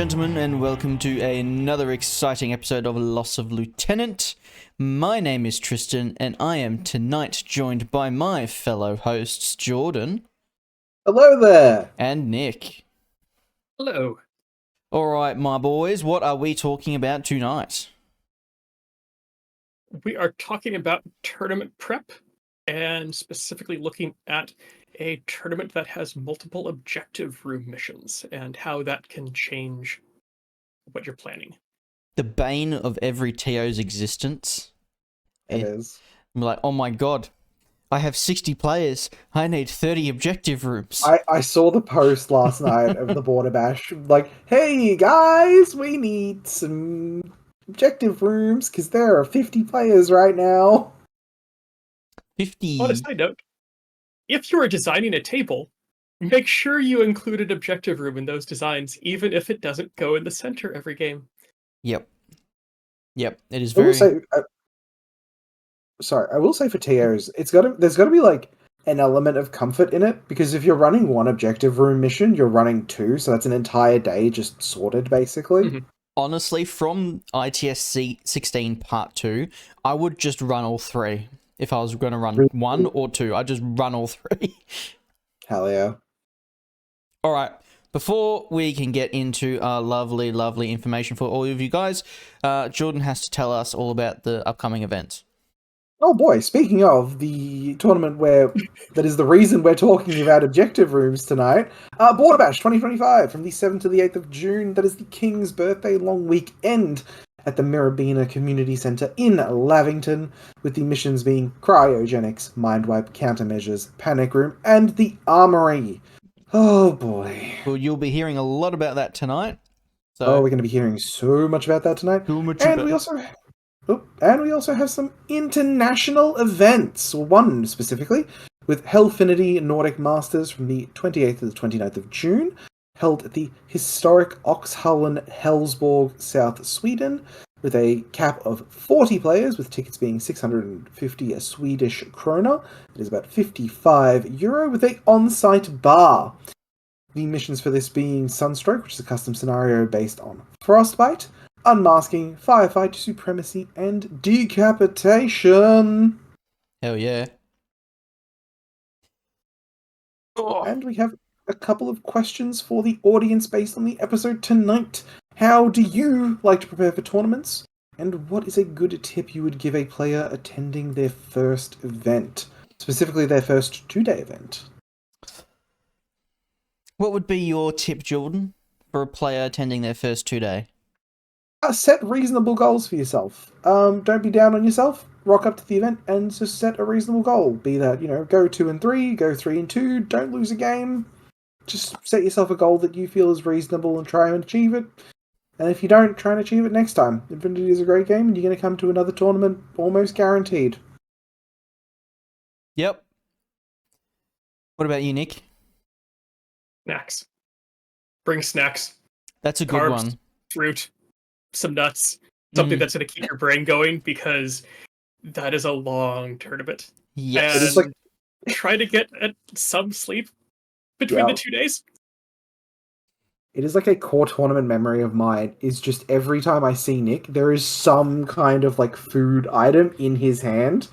gentlemen, and welcome to another exciting episode of Loss of Lieutenant. My name is Tristan, and I am tonight joined by my fellow hosts, Jordan. Hello there! And Nick. Hello. Alright, my boys, what are we talking about tonight? We are talking about tournament prep, and specifically looking at a tournament that has multiple objective room missions and how that can change what you're planning. The bane of every TO's existence. It is. I'm like, oh my god, I have 60 players. I need 30 objective rooms. I saw the post last night of the Borderbash, like, hey guys, we need some objective rooms because there are 50 players right now. 50. On a side note, if you are designing a table, make sure you include an objective room in those designs, even if it doesn't go in the center every game. Yep. It is I will very... say, I will say for TOs, there's got to be like an element of comfort in it, because if you're running one objective room mission, you're running two, so that's an entire day just sorted, basically. Mm-hmm. Honestly, from ITSC 16 Part 2, I would just run all three. If I was going to run one or two, I'd just run all three. Hell yeah. Alright, before we can get into our lovely, lovely information for all of you guys, Jordan has to tell us all about the upcoming events. Oh boy, speaking of the tournament that is the reason we're talking about objective rooms tonight, Borderbash 2025 from the 7th to the 8th of June. That is the King's birthday long weekend at the Mirabina Community Centre in Lavington, with the missions being Cryogenics, Mind Wipe, Countermeasures, Panic Room, and the Armory. Oh boy. Well, you'll be hearing a lot about that tonight. So, we're going to be hearing so much about that tonight. And we also have some international events, one specifically, with Hellfinity Nordic Masters from the 28th to the 29th of June, held at the historic Oxhallen, Helsborg, South Sweden, with a cap of 40 players, with tickets being 650 Swedish krona. It is about €55, with a on-site bar. The missions for this being Sunstroke, which is a custom scenario based on Frostbite, Unmasking, Firefight, Supremacy, and Decapitation. Hell yeah. And we have a couple of questions for the audience based on the episode tonight. How do you like to prepare for tournaments? And what is a good tip you would give a player attending their first event? Specifically their first 2-day event. What would be your tip, Jordan, for a player attending their first 2-day? Set reasonable goals for yourself. Don't be down on yourself. Rock up to the event and just set a reasonable goal. Be that, go 2 and 3, go 3 and 2, don't lose a game. Just set yourself a goal that you feel is reasonable and try and achieve it. And if you don't, try and achieve it next time. Infinity is a great game and you're going to come to another tournament almost guaranteed. Yep. What about you, Nick? Snacks. Bring snacks. That's a good Carbs, one. Fruit, some nuts, something that's going to keep your brain going, because that is a long tournament. Yes. And try to get some sleep between the 2 days. It is like a core tournament memory of mine, is just every time I see Nick, there is some kind of food item in his hand.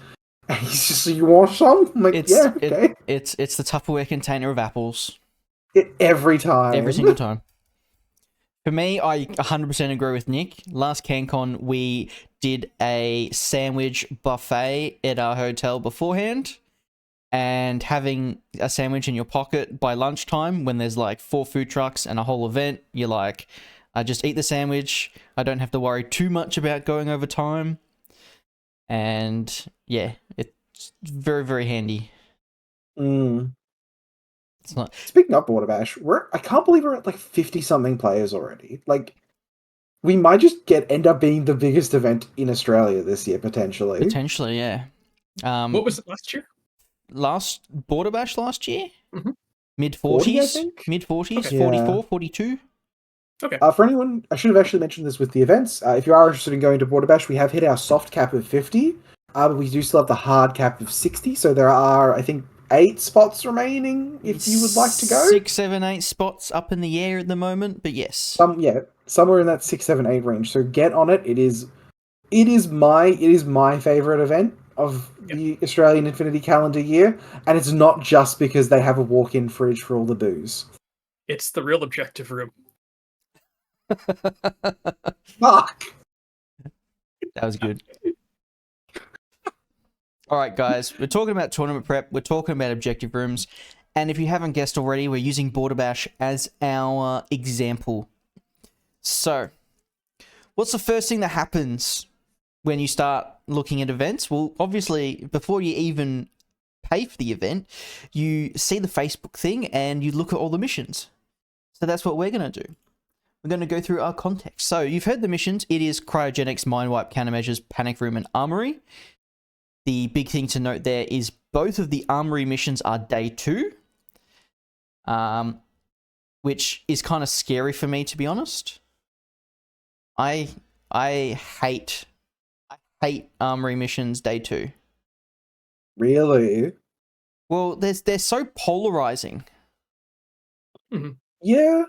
And he's just, you want some? I'm like, yeah, okay. It's the Tupperware container of apples. Every time. Every single time. For me, I 100% agree with Nick. Last CanCon, we did a sandwich buffet at our hotel beforehand. And having a sandwich in your pocket by lunchtime, when there's 4 food trucks and a whole event, you're like, I just eat the sandwich. I don't have to worry too much about going over time. And yeah, it's very, very handy. It's not... Speaking of Borderbash, I can't believe we're at 50-something players already. We might just end up being the biggest event in Australia this year, potentially. Potentially, yeah. What was it last year? Last Borderbash last year? Mm-hmm. Mid-40s? Mid-40s? Okay. 44, 42? Okay. For anyone, I should have actually mentioned this with the events. If you are interested in going to Borderbash, we have hit our soft cap of 50, but we do still have the hard cap of 60, so there are, I think, 8 spots remaining if you would like to go. 6, 7, 8 spots up in the air at the moment, but yes. Somewhere in that 6, 7, 8 range. So get on it. It is my favorite event of the Australian Infinity calendar year, and it's not just because they have a walk-in fridge for all the booze. It's the real objective room. Fuck. That was good. All right, guys, we're talking about tournament prep. We're talking about objective rooms. And if you haven't guessed already, we're using Borderbash as our example. So, what's the first thing that happens when you start looking at events? Well, obviously, before you even pay for the event, you see the Facebook thing and you look at all the missions. So that's what we're going to do. We're going to go through our context. So you've heard the missions. It is Cryogenics, Mind Wipe, Countermeasures, Panic Room, and Armory. The big thing to note there is both of the Armory missions are day 2. Which is kind of scary for me, to be honest. I hate Armory missions day 2. Really? Well, they're so polarizing. Mm-hmm. Yeah.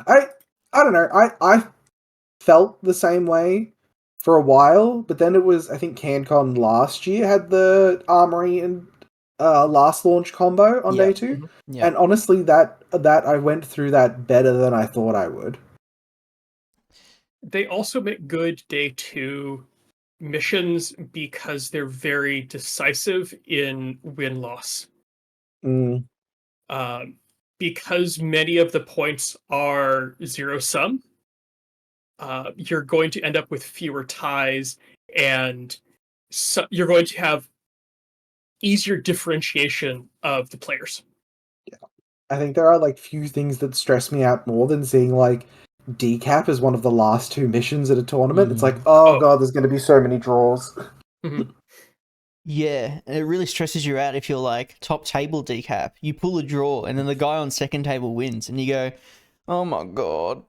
I don't know. I felt the same way for a while, but then it was, I think CanCon last year had the Armory and last launch combo on day 2. Mm-hmm. Yeah. And honestly, that I went through that better than I thought I would. They also make good day 2 missions because they're very decisive in win-loss. Mm. Because many of the points are zero-sum, you're going to end up with fewer ties, and so you're going to have easier differentiation of the players. Yeah. I think there are like few things that stress me out more than seeing like decap as one of the last 2 missions at a tournament. It's like, oh god, there's going to be so many draws. Mm-hmm. Yeah, and it really stresses you out if you're like top table decap. You pull a draw, and then the guy on second table wins, and you go, "Oh my god!"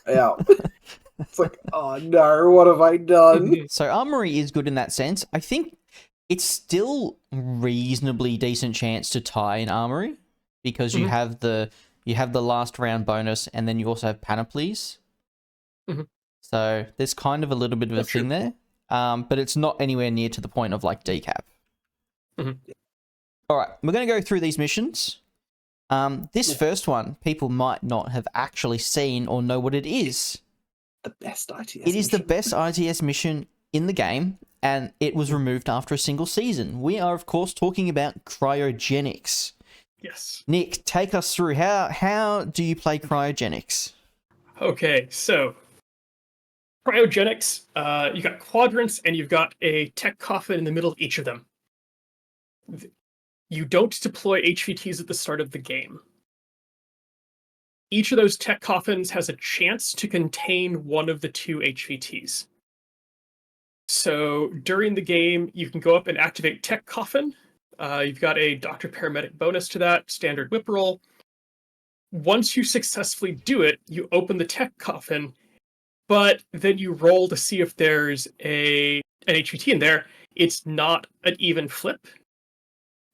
Yeah, it's like, oh no, what have I done? So Armory is good in that sense. I think it's still reasonably decent chance to tie in Armory because you have the last round bonus, and then you also have panoplies. So there's kind of a little bit of a thing there. But it's not anywhere near to the point of like decap. All right, we're going to go through these missions. This first one, people might not have actually seen or know what it is. The best ITS It is the best ITS mission in the game, and it was removed after a single season. We are, of course, talking about Cryogenics. Yes. Nick, take us through. How do you play Cryogenics? Okay, so Cryogenics, you got quadrants, and you've got a tech coffin in the middle of each of them. You don't deploy HVTs at the start of the game. Each of those tech coffins has a chance to contain one of the 2 HVTs. So during the game, you can go up and activate tech coffin. You've got a Doctor Paramedic bonus to that, standard whip roll. Once you successfully do it, you open the tech coffin, but then you roll to see if there's an HVT in there. It's not an even flip.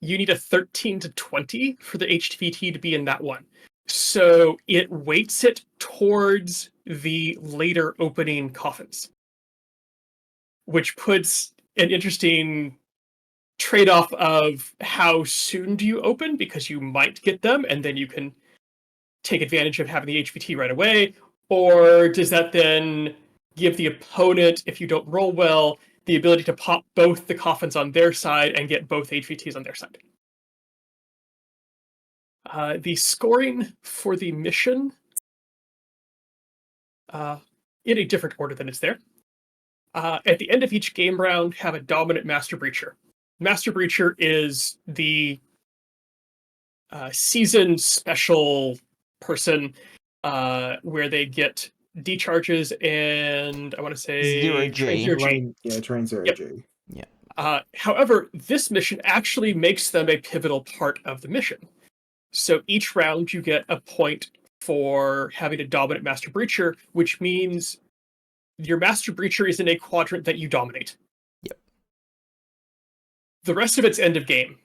You need a 13 to 20 for the HVT to be in that one. So it weights it towards the later opening coffins, which puts an interesting trade-off of how soon do you open, because you might get them and then you can take advantage of having the HVT right away, or does that then give the opponent, if you don't roll well, the ability to pop both the coffins on their side and get both HVTs on their side? The scoring for the mission, in a different order than it's there. At the end of each game round, have a dominant Master Breacher. Master Breacher is the season special person where they get decharges and I want to say 0G. Train 0G. Yeah. However, this mission actually makes them a pivotal part of the mission. So each round you get a point for having a dominant Master Breacher, which means your Master Breacher is in a quadrant that you dominate. Yep. The rest of it's end of game.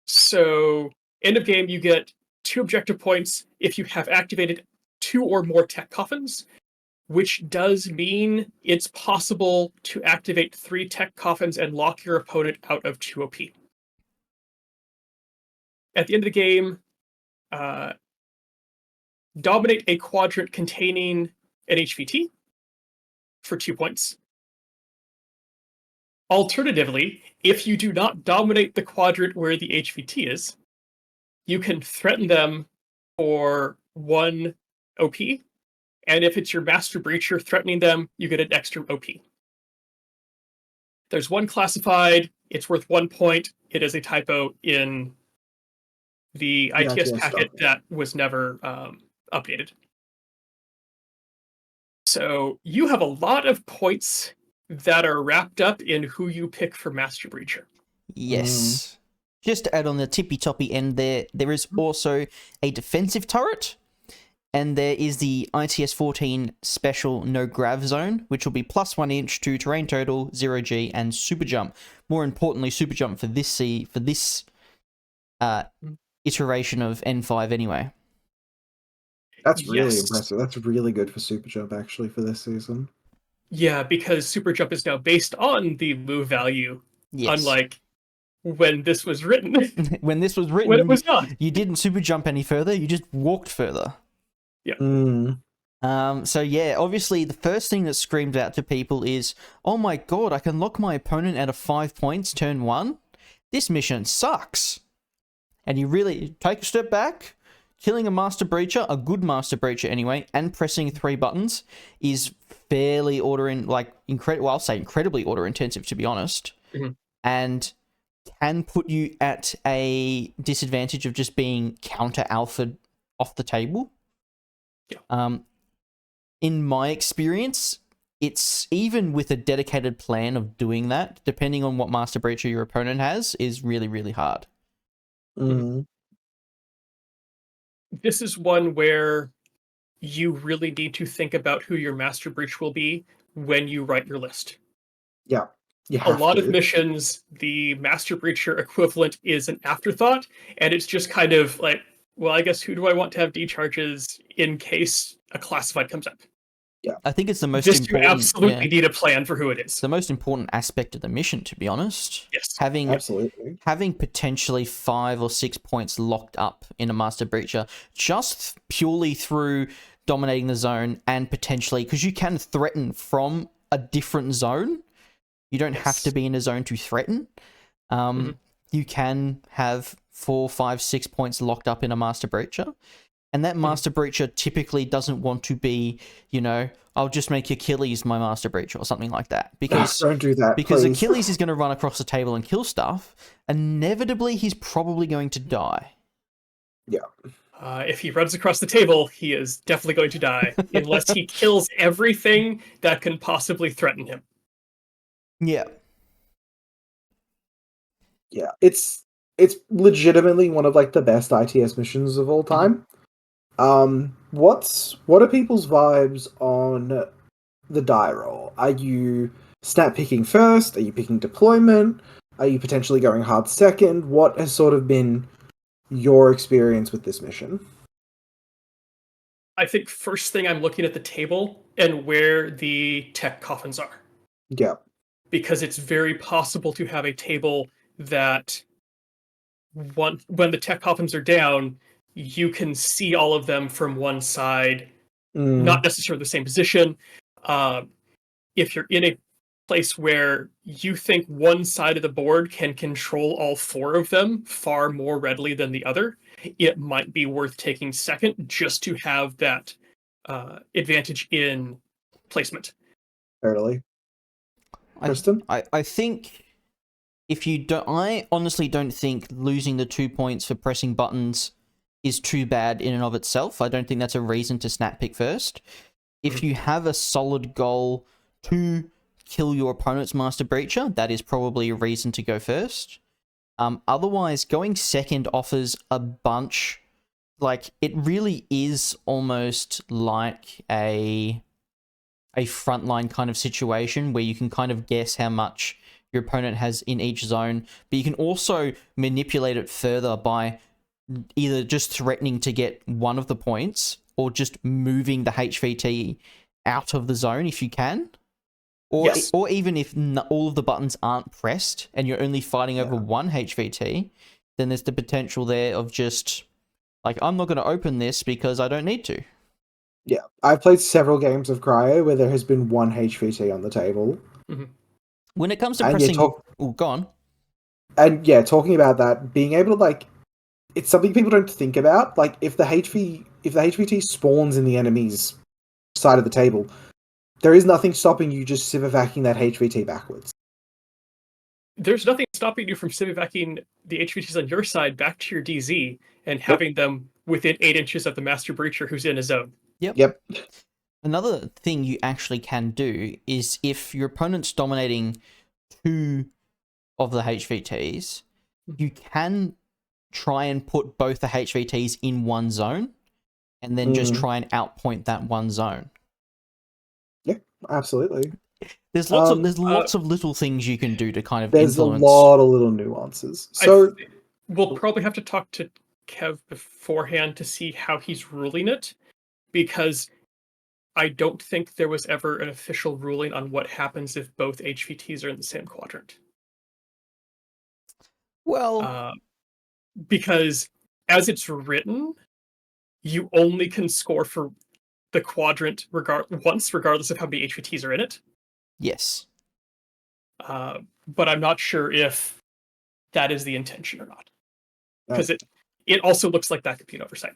So, end of game, you get 2 objective points if you have activated 2 or more tech coffins, which does mean it's possible to activate 3 tech coffins and lock your opponent out of 2 OP. At the end of the game, dominate a quadrant containing an HVT for 2 points. Alternatively, if you do not dominate the quadrant where the HVT is, you can threaten them for 1 OP, and if it's your Master Breacher threatening them, you get an extra OP. There's one classified, it's worth 1 point. It is a typo in the ITS packet that was never updated. So you have a lot of points that are wrapped up in who you pick for Master Breacher. Yes. Just to add on the tippy-toppy end there is also a defensive turret, and there is the ITS 14 special no grav zone, which will be +1 inch to terrain total, 0G, and super jump. More importantly, super jump for this iteration of N5 anyway. That's really impressive. That's really good for super jump, actually, for this season. Yeah, because super jump is now based on the move value, unlike when this was written. When this was written, when it was not. You didn't super jump any further, you just walked further. Yeah. So yeah, obviously the first thing that screamed out to people is, oh my god, I can lock my opponent out of 5 points turn 1? This mission sucks. And you really take a step back, killing a Master Breacher, a good Master Breacher anyway, and pressing 3 buttons is fairly I'll say incredibly order intensive, to be honest. And can put you at a disadvantage of just being counter alphaed off the table. Yeah. In my experience, it's even with a dedicated plan of doing that, depending on what Master Breacher your opponent has, is really, really hard. This is one where you really need to think about who your Master Breach will be when you write your list. Yeah. A lot of missions, the Master Breacher equivalent is an afterthought, and it's just kind of like, well, I guess who do I want to have decharges in case a classified comes up? Yeah, I think it's the most important. You absolutely need a plan for who it is. The most important aspect of the mission, to be honest. Yes, having potentially 5 or 6 points locked up in a Master Breacher just purely through dominating the zone, and potentially because you can threaten from a different zone. You don't have to be in a zone to threaten. You can have 4, 5, 6 points locked up in a Master Breacher. And that Master Breacher typically doesn't want to be, I'll just make Achilles my Master Breacher or something like that. Because don't do that, because please. Achilles is going to run across the table and kill stuff. Inevitably, he's probably going to die. Yeah. If he runs across the table, he is definitely going to die. Unless he kills everything that can possibly threaten him. Yeah. Yeah, it's legitimately one of the best ITS missions of all time. What are people's vibes on the die roll? Are you snap picking first? Are you picking deployment? Are you potentially going hard second? What has sort of been your experience with this mission? I think first thing I'm looking at the table and where the tech coffins are. Yeah. Because it's very possible to have a table that when the tech coffins are down, you can see all of them from one side, not necessarily the same position. If you're in a place where you think one side of the board can control all 4 of them far more readily than the other, it might be worth taking second just to have that advantage in placement. Totally. Tristan? I think if you don't, I honestly don't think losing the 2 points for pressing buttons is too bad in and of itself. I don't think that's a reason to snap pick first. If you have a solid goal to kill your opponent's Master Breacher, that is probably a reason to go first. Otherwise, going second offers a bunch. It really is almost like a frontline kind of situation where you can kind of guess how much your opponent has in each zone, but you can also manipulate it further by either just threatening to get one of the points or just moving the HVT out of the zone if you can. Or, Yes. or even if all of the buttons aren't pressed and you're only fighting over one HVT, then there's the potential there of just, like, I'm not going to open this because I don't need to. Yeah, I've played several games of Cryo where there has been one HVT on the table. When it comes to And pressing... Oh, go on. And yeah, talking about that, being able to, like, it's something people don't think about. Like, if the HVT spawns in the enemy's side of the table, there is nothing stopping you just civivacking that HVT backwards. There's nothing stopping you from civivacking the HVTs on your side back to your DZ and having them within 8 inches of the Master Breacher who's in a zone. Yep. Another thing you actually can do is if your opponent's dominating 2 of the HVTs, you can try and put both the HVTs in one zone and then just try and outpoint that one zone. Yeah, absolutely. There's lots of little things you can do to kind of there's influence. A lot of little nuances. So we'll probably have to talk to Kev beforehand to see how he's ruling it, because I don't think there was ever an official ruling on what happens if both HVTs are in the same quadrant. Well, because as it's written, you only can score for the quadrant once, regardless of how many HVTs are in it. Yes. But I'm not sure if that is the intention or not, because it also looks like that could be an oversight.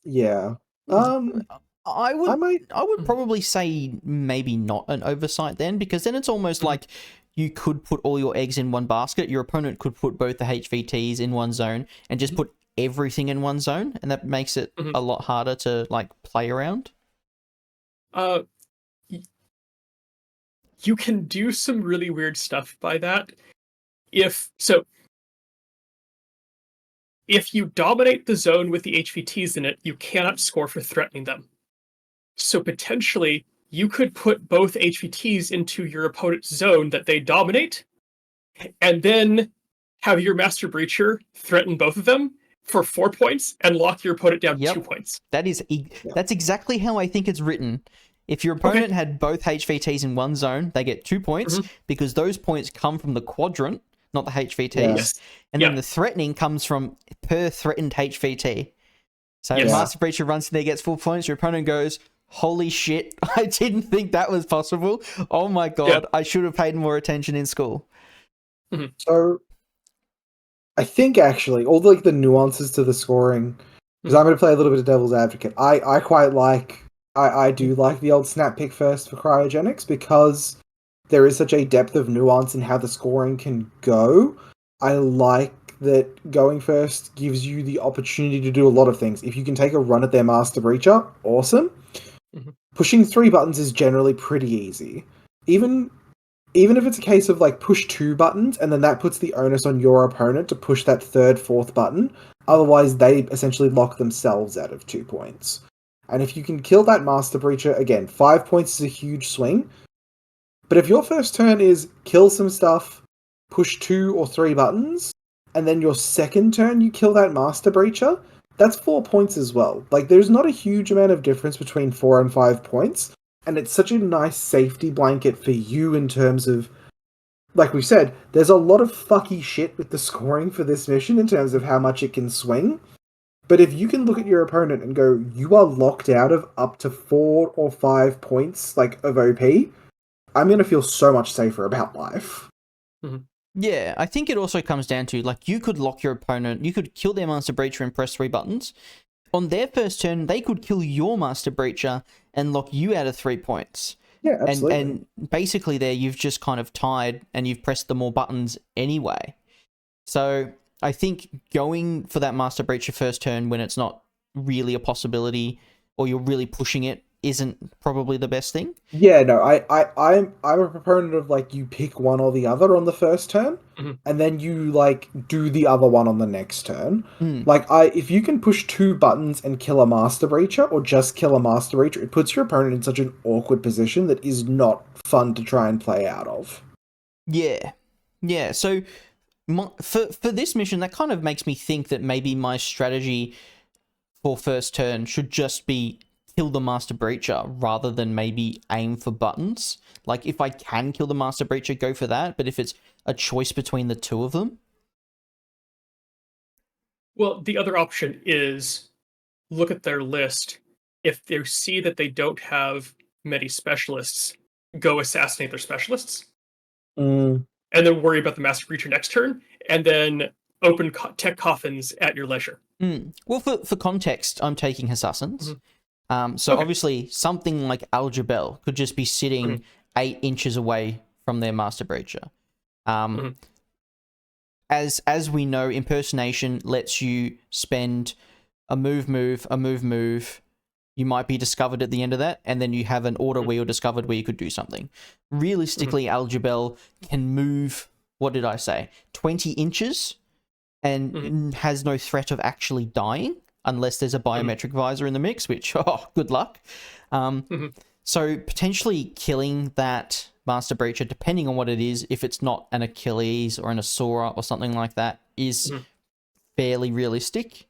Yeah. I would probably say maybe not an oversight then, because then it's almost like you could put all your eggs in one basket. Your opponent could put both the HVTs in one zone and just put everything in one zone, and that makes it a lot harder to like play around. You can do some really weird stuff by that. If you dominate the zone with the HVTs in it, you cannot score for threatening them. So potentially, you could put both HVTs into your opponent's zone that they dominate, and then have your Master Breacher threaten both of them for 4 points and lock your opponent down 2 points. That's exactly how I think it's written. If your opponent had both HVTs in one zone, they get 2 points because those points come from the quadrant, not the HVTs. Yes. And then the threatening comes from per threatened HVT. So Master Breacher runs in there, gets 4 points, your opponent goes, holy shit, I didn't think that was possible. Oh my god, I should have paid more attention in school. So, I think actually, all the nuances to the scoring, because I'm going to play a little bit of devil's advocate, I quite like, I do like the old snap pick first for Cryogenics, because there is such a depth of nuance in how the scoring can go. I like that going first gives you the opportunity to do a lot of things. If you can take a run at their Master Breacher, awesome. Pushing 3 buttons is generally pretty easy. Even if it's a case of like push 2 buttons and then that puts the onus on your opponent to push that 3rd, 4th button, otherwise they essentially lock themselves out of 2 points. And if you can kill that Master Breacher, again, 5 points is a huge swing. But if your first turn is kill some stuff, push 2 or 3 buttons, and then your second turn you kill that Master Breacher, that's 4 points as well. Like, there's not a huge amount of difference between 4 and 5 points, and it's such a nice safety blanket for you in terms of, like we said, there's a lot of fucky shit with the scoring for this mission in terms of how much it can swing. But if you can look at your opponent and go, you are locked out of up to 4 or 5 points, like, of OP, I'm going to feel so much safer about life. Yeah, I think it also comes down to, like, you could lock your opponent, you could kill their Master Breacher and press 3 buttons. On their first turn, they could kill your Master Breacher and lock you out of 3 points. Yeah, absolutely. And basically there, you've just kind of tied and you've pressed the more buttons anyway. So I think going for that Master Breacher first turn when it's not really a possibility or you're really pushing it isn't probably the best thing. Yeah, no, I'm a proponent of, like, you pick one or the other on the first turn, and then you, like, do the other one on the next turn. Like, if you can push 2 buttons and kill a Master Breacher, or just kill a Master Breacher, it puts your opponent in such an awkward position that is not fun to try and play out of. Yeah. Yeah, so for this mission, that kind of makes me think that maybe my strategy for first turn should just be kill the Master Breacher rather than maybe aim for buttons. Like, if I can kill the Master Breacher, go for that, but if it's a choice between the two of them... Well, the other option is look at their list. If they see that they don't have many specialists, go assassinate their specialists. Mm. And then worry about the Master Breacher next turn, and then open tech coffins at your leisure. Well, for context, I'm taking assassins. So Okay. obviously, something like Al-Jabel could just be sitting 8 inches away from their Master Breacher. As we know, impersonation lets you spend a move. You might be discovered at the end of that, and then you have an order where you're discovered where you could do something. Realistically, Al-Jabel can move, what did I say, 20 inches, and has no threat of actually dying, unless there's a biometric visor in the mix, which, good luck. So potentially killing that Master Breacher, depending on what it is, if it's not an Achilles or an Asura or something like that, is fairly realistic.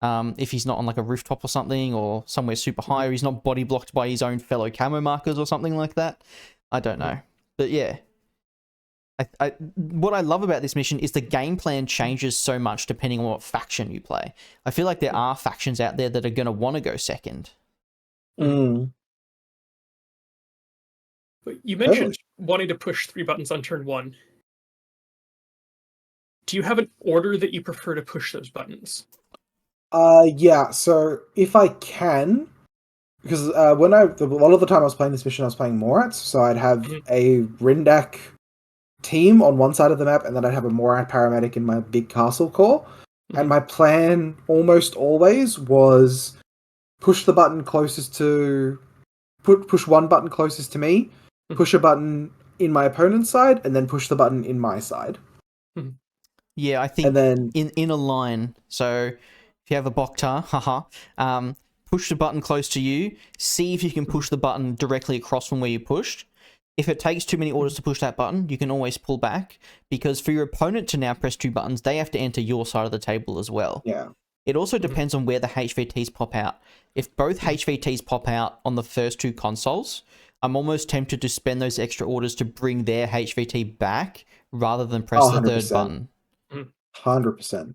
If he's not on like a rooftop or something, or somewhere super high, or he's not body blocked by his own fellow camo markers or something like that. I don't know. But yeah. What I love about this mission is the game plan changes so much depending on what faction you play. I feel like there are factions out there that are going to want to go second. Mm. But you mentioned wanting to push 3 buttons on turn 1. Do you have an order that you prefer to push those buttons? Yeah, so if I can, because a lot of the time I was playing this mission, I was playing Morats, so I'd have a Rindak team on one side of the map, and then I'd have a Morat paramedic in my big castle core. And my plan almost always was push the button closest to... push one button closest to me, push a button in my opponent's side, and then push the button in my side. Yeah, I think and then, in a line, so... If you have a Boktar, push the button close to you, see if you can push the button directly across from where you pushed. If it takes too many orders to push that button, you can always pull back, because for your opponent to now press 2 buttons, they have to enter your side of the table as well. Yeah. It also depends on where the HVTs pop out. If both HVTs pop out on the first 2 consoles, I'm almost tempted to spend those extra orders to bring their HVT back rather than press the 3rd button. 100%.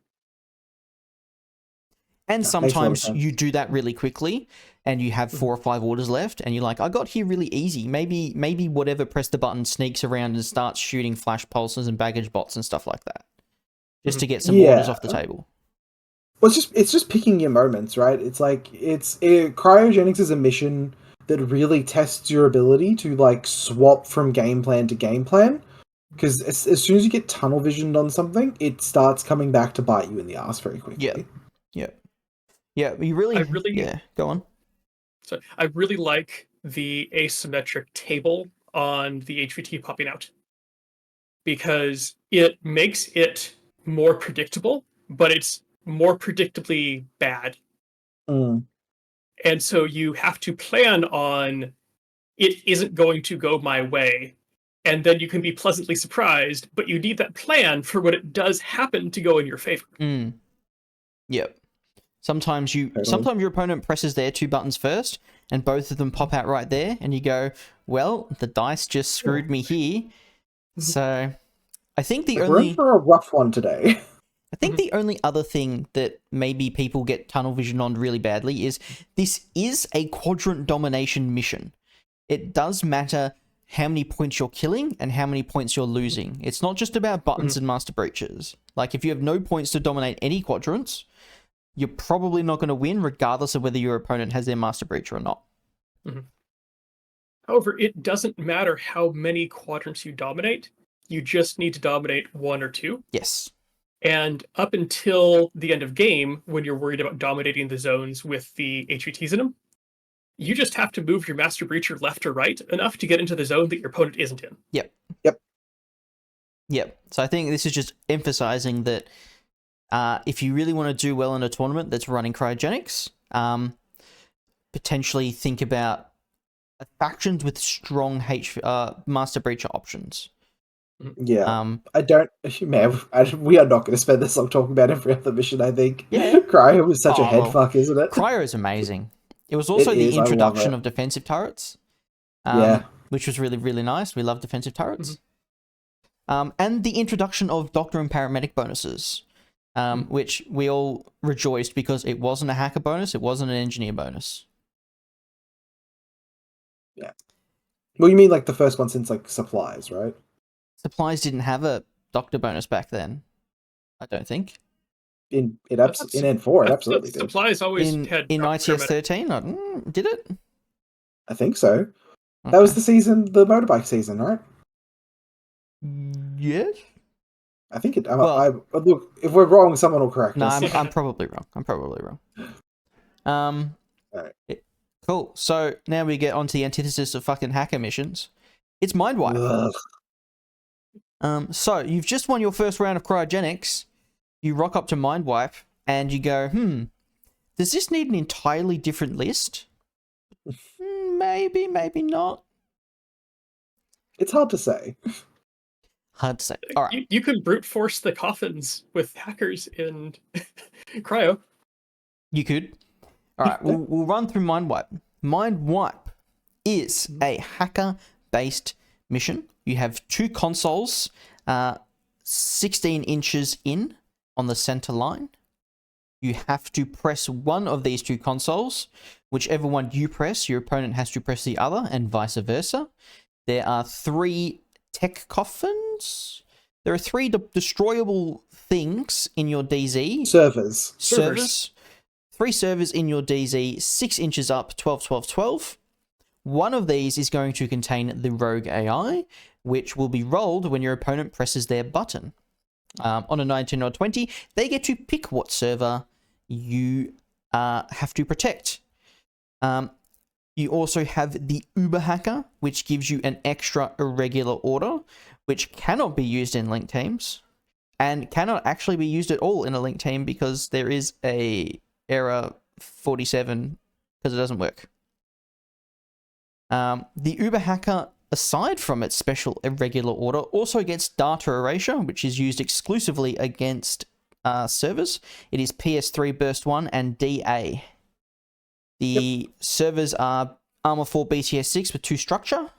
And sometimes you do that really quickly, and you have 4 or 5 orders left, and you're like, I got here really easy. Maybe whatever press the button sneaks around and starts shooting flash pulses and baggage bots and stuff like that, just to get some orders off the table. Well, it's just picking your moments, right? It's like Cryogenics is a mission that really tests your ability to like swap from game plan to game plan, because as soon as you get tunnel visioned on something, it starts coming back to bite you in the ass very quickly. Yeah, you really... go on. So I really like the asymmetric table on the HVT popping out, because it makes it more predictable, but it's more predictably bad. And so you have to plan on it isn't going to go my way, and then you can be pleasantly surprised, but you need that plan for when it does happen to go in your favor. Yep. Sometimes your opponent presses their 2 buttons first, and both of them pop out right there, and you go, well, the dice just screwed me here. So I think we're in for a rough one today. I think the only other thing that maybe people get tunnel vision on really badly is this is a quadrant domination mission. It does matter how many points you're killing and how many points you're losing. It's not just about buttons and Master Breaches. Like, if you have no points to dominate any quadrants, you're probably not going to win, regardless of whether your opponent has their Master Breacher or not. However, it doesn't matter how many quadrants you dominate. You just need to dominate 1 or 2. Yes. And up until the end of game, when you're worried about dominating the zones with the HVTs in them, you just have to move your Master Breacher left or right enough to get into the zone that your opponent isn't in. Yep. So I think this is just emphasizing that if you really want to do well in a tournament that's running Cryogenics, potentially think about factions with strong Master Breacher options. Yeah. I don't. Man, we are not going to spend this long talking about every other mission, I think. Yeah. Cryo was such a Oh, head well, fuck, isn't it? Cryo is amazing. It was also It the is, I love introduction it. of defensive turrets, Yeah. which was really, really nice. We love defensive turrets. Mm-hmm. And the introduction of doctor and paramedic bonuses, which we all rejoiced because it wasn't a hacker bonus, it wasn't an engineer bonus. Yeah. Well, you mean like the first one since like supplies, right? Supplies didn't have a doctor bonus back then, I don't think. In N4, it absolutely did. Supplies always had in doctor ITS paramedic. 13, did it? I think so. Okay. That was the motorbike season, right? Yes. I think it. Well- Look, if we're wrong, someone will correct No, us. I'm probably wrong. Alright. Cool. So now we get onto the antithesis of fucking hacker missions. It's mind wipe. Ugh. So you've just won your first round of cryogenics. You rock up to mind wipe and you go, does this need an entirely different list? Maybe, maybe not. It's hard to say. Hard to say. All right. You can brute force the coffins with hackers in Cryo. You could. All right, we'll run through Mind Wipe. Mind Wipe is a hacker-based mission. You have two consoles, 16 inches in on the center line. You have to press one of these two consoles. Whichever one you press, your opponent has to press the other, and vice versa. There are 3 tech coffins. There are 3 destroyable things in your DZ. Servers. 3 servers in your DZ, 6 inches up, 12, 12, 12. One of these is going to contain the rogue AI, which will be rolled when your opponent presses their button. On a 19 or 20, they get to pick what server you have to protect. You also have the Uber Hacker, which gives you an extra irregular order, which cannot be used in linked teams, and cannot actually be used at all in a linked team because there is a error 47 because it doesn't work. The Uber Hacker, aside from its special irregular order, also gets data erasure, which is used exclusively against servers. It is PS3 Burst 1 and DA. The servers are Armor 4 BTS 6 with 2 structure,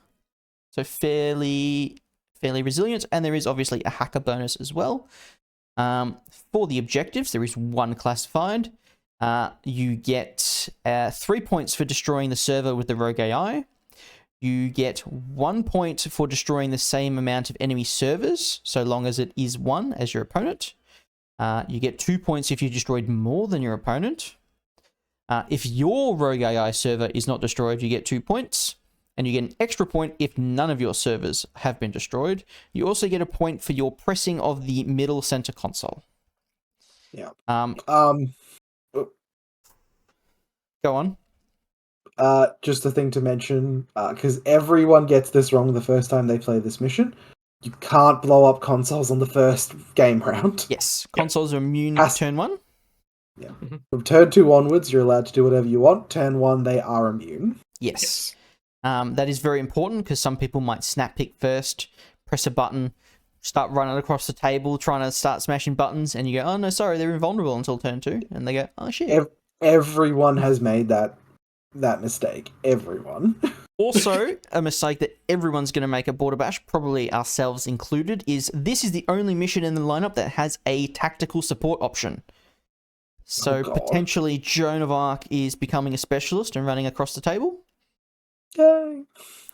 so fairly resilient, and there is obviously a hacker bonus as well. For the objectives, there is 1 classified. You get 3 points for destroying the server with the rogue AI. You get 1 point for destroying the same amount of enemy servers, so long as it is 1 as your opponent. You get 2 points if you destroyed more than your opponent. If your rogue AI server is not destroyed, you get 2 points. And you get an extra point if none of your servers have been destroyed. You also get a point for your pressing of the middle center console. Yeah. Go on. Just a thing to mention, because everyone gets this wrong the first time they play this mission. You can't blow up consoles on the first game round. Yes, consoles are immune turn 1. Yeah. From turn 2 onwards, you're allowed to do whatever you want. Turn 1, they are immune. Yes. That is very important because some people might snap pick first, press a button, start running across the table, trying to start smashing buttons, and you go, oh no, sorry, they're invulnerable until turn 2. And they go, oh shit. Everyone has made that mistake. Everyone. Also, a mistake that everyone's going to make at Borderbash, probably ourselves included, is this is the only mission in the lineup that has a tactical support option. So potentially Joan of Arc is becoming a specialist and running across the table. Yay.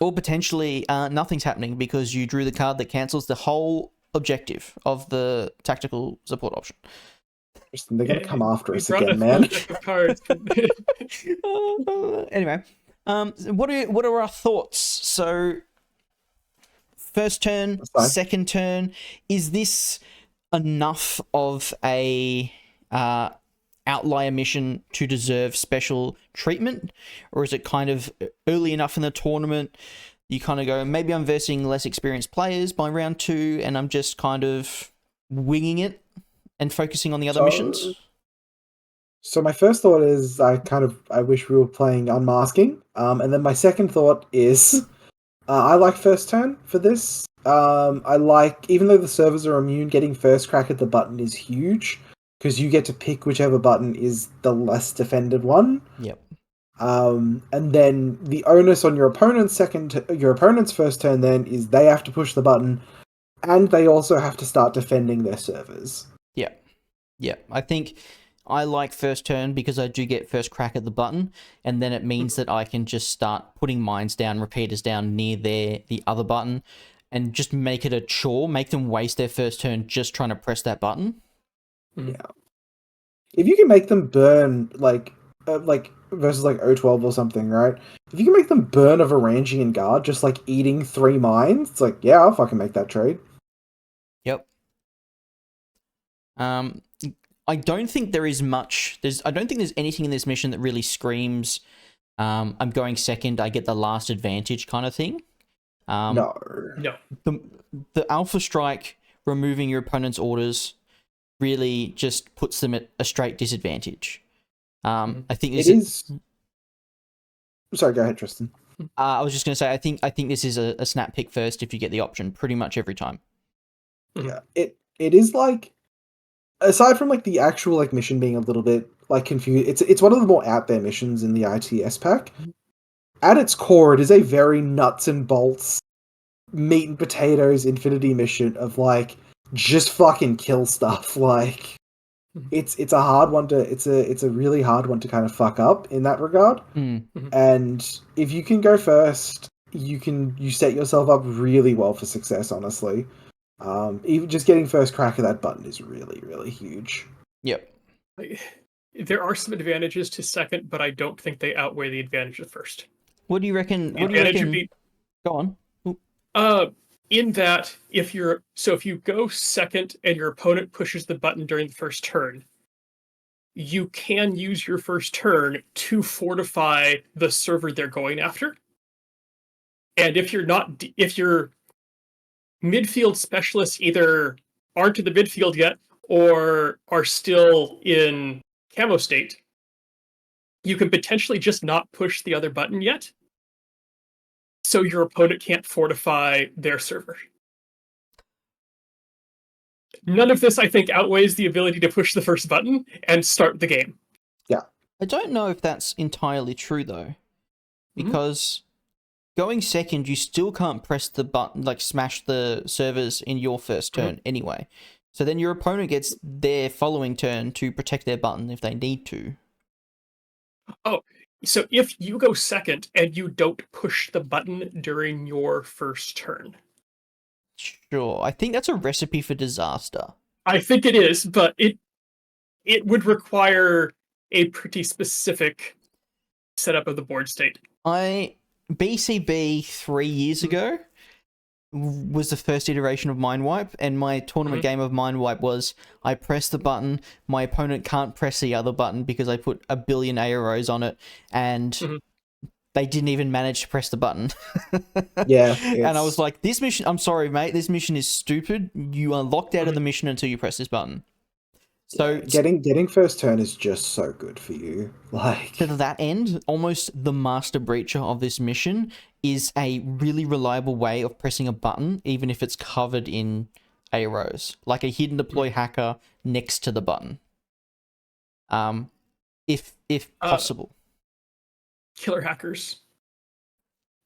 Or potentially nothing's happening because you drew the card that cancels the whole objective of the tactical support option. Tristan, they're going to come after us again, man. Anyway, what are our thoughts? So, first turn, second turn, is this enough of a outlier mission to deserve special treatment, or is it kind of early enough in the tournament? You kind of go, maybe I'm versing less experienced players by round 2, and I'm just kind of winging it and focusing on the other missions. So my first thought is I wish we were playing Unmasking. And then my second thought is I like first turn for this. I like, even though the servers are immune, getting first crack at the button is huge because you get to pick whichever button is the less defended one. Yep. And then the onus on your opponent's first turn then is they have to push the button, and they also have to start defending their servers. Yeah, I think I like first turn because I do get first crack at the button, and then it means that I can just start putting mines down, repeaters down near the other button, and just make it a chore, make them waste their first turn just trying to press that button. Yeah. If you can make them burn, like versus like O12 or something, right? If you can make them burn a Varangian guard just like eating 3 mines, it's like, yeah, I'll fucking make that trade. Yep. I don't think there is much. I don't think there's anything in this mission that really screams, I'm going second, I get the last advantage kind of thing. No. The Alpha Strike removing your opponent's orders really just puts them at a straight disadvantage. I think this is. Sorry, go ahead, Tristan. I was just going to say, I think this is a snap pick first if you get the option pretty much every time. Yeah, it is like, aside from like the actual like mission being a little bit like confused, it's one of the more out there missions in the ITS pack. At its core, it is a very nuts and bolts, meat and potatoes Infinity mission of like just fucking kill stuff. Like it's a hard one to it's a really hard one to kind of fuck up in that regard. And if you can go first, you set yourself up really well for success, honestly. Even just getting first crack at that button is really, really huge. Yep. There are some advantages to second, but I don't think they outweigh the advantage of first. What do you reckon? Go on. In that, if you go second and your opponent pushes the button during the first turn, you can use your first turn to fortify the server they're going after. And if your midfield specialists either aren't in the midfield yet or are still in camo state, you can potentially just not push the other button yet, so your opponent can't fortify their server. None of this, I think, outweighs the ability to push the first button and start the game. Yeah. I don't know if that's entirely true, though. Because going second, you still can't press the button, like smash the servers in your first turn anyway. So then your opponent gets their following turn to protect their button if they need to. Oh, so if you go second and you don't push the button during your first turn. Sure, I think that's a recipe for disaster. I think it is, but it would require a pretty specific setup of the board state. BCB 3 years ago was the first iteration of Mind Wipe, and my tournament game of Mind Wipe was I press the button, my opponent can't press the other button because I put a billion AROs on it, and they didn't even manage to press the button. Yeah. And I was like, this mission, I'm sorry, mate, this mission is stupid. You are locked out of the mission until you press this button. So getting first turn is just so good for you. Like, to that end, almost the master breacher of this mission is a really reliable way of pressing a button, even if it's covered in AROs, like a hidden deploy hacker next to the button. If possible. Killer hackers,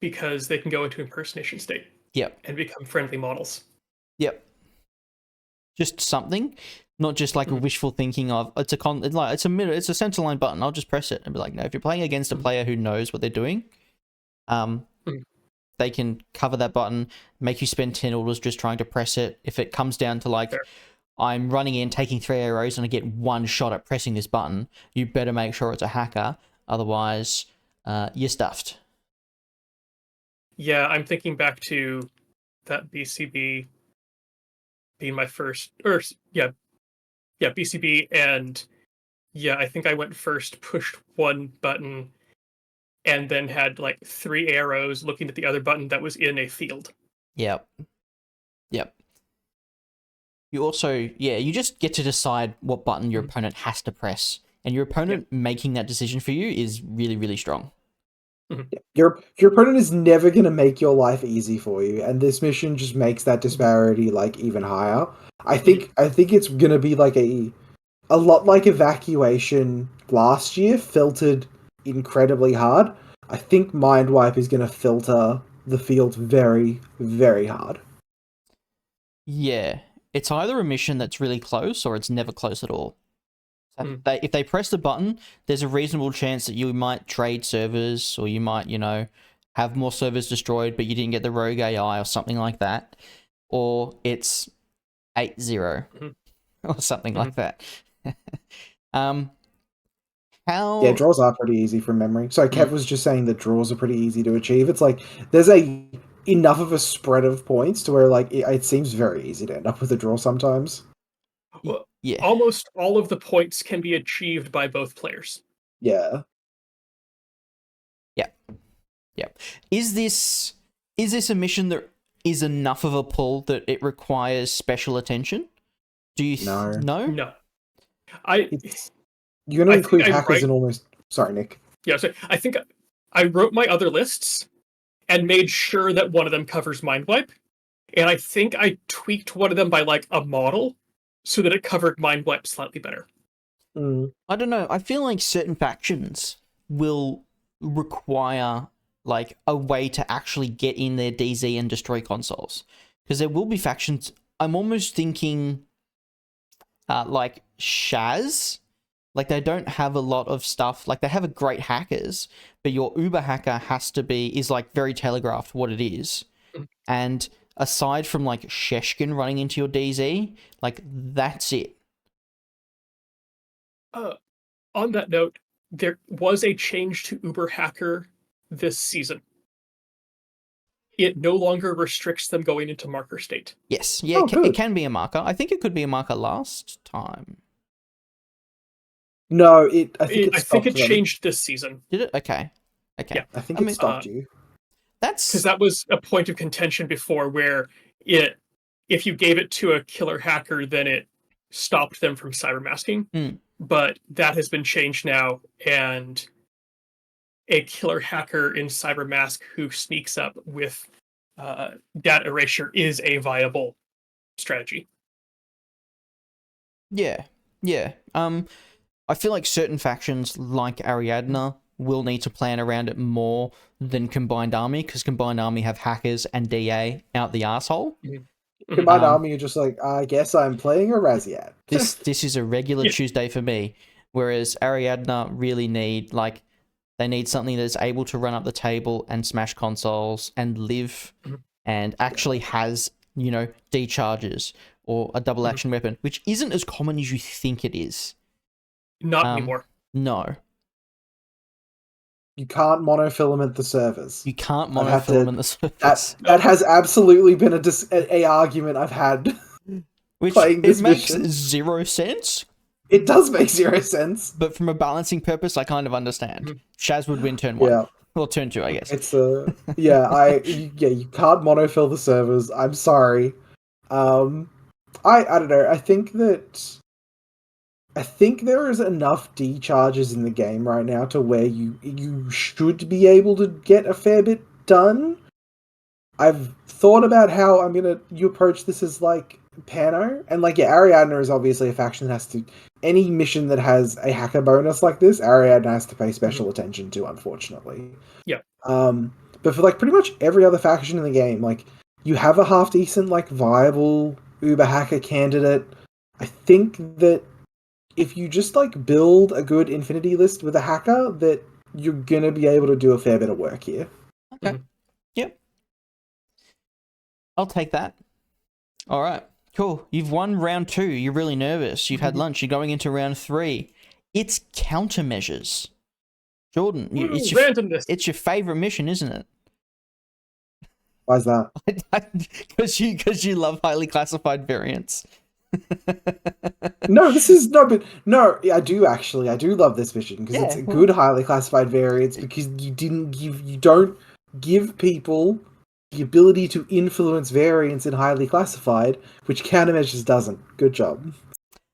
because they can go into impersonation state. Yep. And become friendly models. Yep. Just something. Not just like a wishful thinking of it's a center line button. I'll just press it and be like, no. If you're playing against a player who knows what they're doing, they can cover that button, make you spend 10 orders just trying to press it. If it comes down to like, I'm running in, taking 3 arrows, and I get 1 shot at pressing this button, you better make sure it's a hacker. Otherwise, you're stuffed. Yeah, I'm thinking back to that BCB being my first, BCB, and I think I went first, pushed 1 button, and then had like 3 arrows looking at the other button that was in a field. Yep. You also, you just get to decide what button your opponent has to press, and your opponent making that decision for you is really, really strong. Your opponent is never going to make your life easy for you, and this mission just makes that disparity like even higher. I think it's going to be like a lot like Evacuation last year, filtered incredibly hard. I think Mind Wipe is going to filter the field very, very hard. Yeah, it's either a mission that's really close or it's never close at all. So if they press the button, there's a reasonable chance that you might trade servers, or you might, have more servers destroyed, but you didn't get the rogue AI or something like that. Or it's 8-0 or something like that. Yeah, draws are pretty easy from memory. So Kev was just saying that draws are pretty easy to achieve. It's like there's enough of a spread of points to where like it seems very easy to end up with a draw sometimes. Well, yeah, almost all of the points can be achieved by both players. Yeah. Yeah. Is this a mission that is enough of a pull that it requires special attention? Do you No. No. You're going to include hackers in almost... Sorry, Nick. Yeah, so I think I wrote my other lists and made sure that one of them covers Mind Wipe. And I think I tweaked one of them by like a model so that it covered Mind Wipe slightly better. I don't know. I feel like certain factions will require like a way to actually get in their DZ and destroy consoles. Because there will be factions... I'm almost thinking like Shaz. Like, they don't have a lot of stuff. Like, they have a great hackers, but your Uber hacker is like very telegraphed what it is. And aside from like Sheshkin running into your DZ, like that's it. On that note, there was a change to Uber hacker this season. It no longer restricts them going into marker state. Yes, yeah, it can be a marker. I think it could be a marker last time. No, I think it changed this season. Did it? Okay. Yeah. I think it stopped you. That's because that was a point of contention before, where if you gave it to a killer hacker, then it stopped them from cyber masking. But that has been changed now, and a killer hacker in cyber mask who sneaks up with data erasure is a viable strategy. Yeah. I feel like certain factions, like Ariadna, will need to plan around it more than Combined Army, because Combined Army have hackers and DA out the arsehole. Combined Army are just like, I guess I'm playing a Raziat. This is a regular Tuesday for me, whereas Ariadna really they need something that's able to run up the table and smash consoles and live, and actually has, decharges or a double action weapon, which isn't as common as you think it is. Not anymore. No. You can't monofilament the servers. You can't monofilament the servers. That has absolutely been a argument I've had. Which playing this makes mission. 0 sense. It does make 0 sense. But from a balancing purpose, I kind of understand. Shaz would win turn 1. Yeah. Or turn 2, I guess. It's you can't monofill the servers. I'm sorry. I don't know. I think there is enough decharges in the game right now to where you should be able to get a fair bit done. I've thought about how you approach this as like Pano, and Ariadna is obviously a faction that has to, any mission that has a hacker bonus like this, Ariadna has to pay special attention to, unfortunately. Yeah. But for pretty much every other faction in the game, you have a half decent viable Uber hacker candidate. I think that if you just build a good infinity list with a hacker, that you're gonna be able to do a fair bit of work here. Okay. Yep. I'll take that. All right. Cool. You've won round 2. You're really nervous. You've had lunch. You're going into round 3. It's Countermeasures. Jordan, it's your favorite mission, isn't it? Why is that? Because you love highly classified variants. No, I do actually. I do love this mission because it's a good highly classified variants, because you don't give people the ability to influence variants in highly classified, which Countermeasures doesn't. Good job.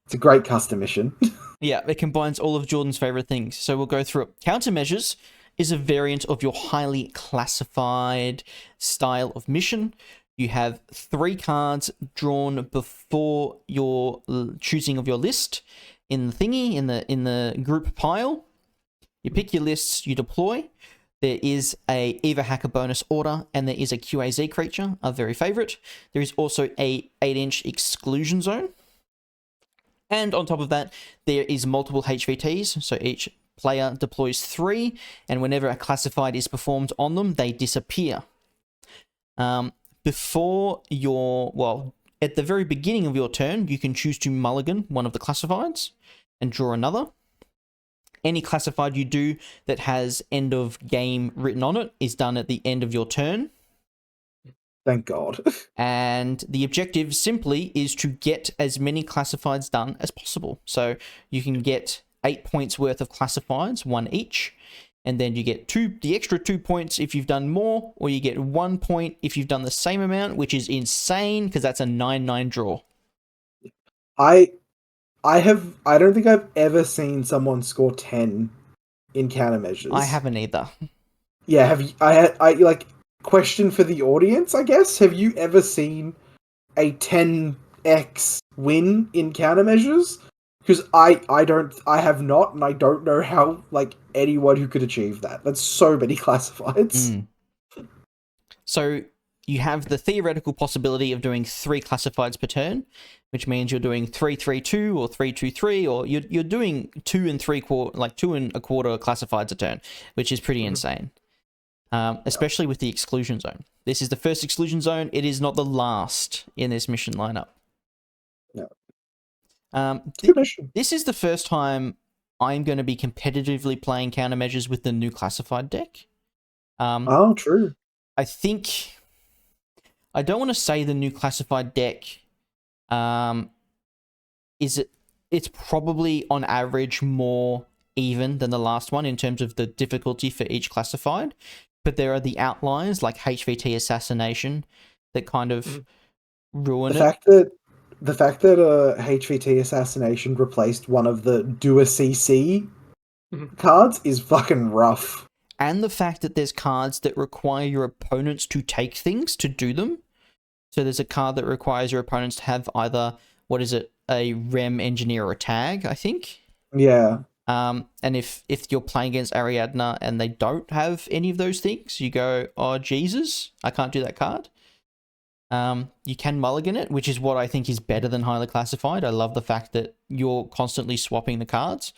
It's a great custom mission. Yeah, it combines all of Jordan's favorite things. So we'll go through it. Countermeasures is a variant of your highly classified style of mission. You have 3 cards drawn before your choosing of your list in the thingy, in the group pile. You pick your lists, you deploy. There is a Eva Hacker bonus order, and there is a QAZ creature, a very favorite. There is also a 8-inch exclusion zone. And on top of that, there is multiple HVTs, so each player deploys 3, and whenever a classified is performed on them, they disappear. Before your, at the very beginning of your turn, you can choose to mulligan one of the classifieds and draw another. Any classified you do that has end of game written on it is done at the end of your turn. Thank God. And the objective simply is to get as many classifieds done as possible. So you can get 8 points worth of classifieds, 1 each. And then you get the extra 2 points if you've done more, or you get 1 point if you've done the same amount, which is insane because that's a 9-9 draw. I don't think I've ever seen someone score 10 in countermeasures. I haven't either. Yeah, have you? Question for the audience, I guess. Have you ever seen a 10x win in countermeasures? Because I have not, and I don't know how, anyone who could achieve that. That's so many classifieds. So you have the theoretical possibility of doing 3 classifieds per turn, which means you're doing 3-3-2 or 3-2-3, or you're doing 2 and 3/4, 2 1/4 classifieds a turn, which is pretty insane. Especially with the exclusion zone. This is the first exclusion zone. It is not the last in this mission lineup. No. Good mission. This is the first time I'm going to be competitively playing countermeasures with the new classified deck. True. I think... I don't want to say the new classified deck... It's probably, on average, more even than the last one in terms of the difficulty for each classified. But there are the outliers, like HVT Assassination, that kind of ruin it. The fact that HVT Assassination replaced one of the Do a CC cards is fucking rough. And the fact that there's cards that require your opponents to take things to do them. So there's a card that requires your opponents to have either, a Rem Engineer or a Tag, I think? Yeah. And if you're playing against Ariadna and they don't have any of those things, you go, oh, Jesus, I can't do that card. You can mulligan it, which is what I think is better than highly classified. I love the fact that you're constantly swapping the cards.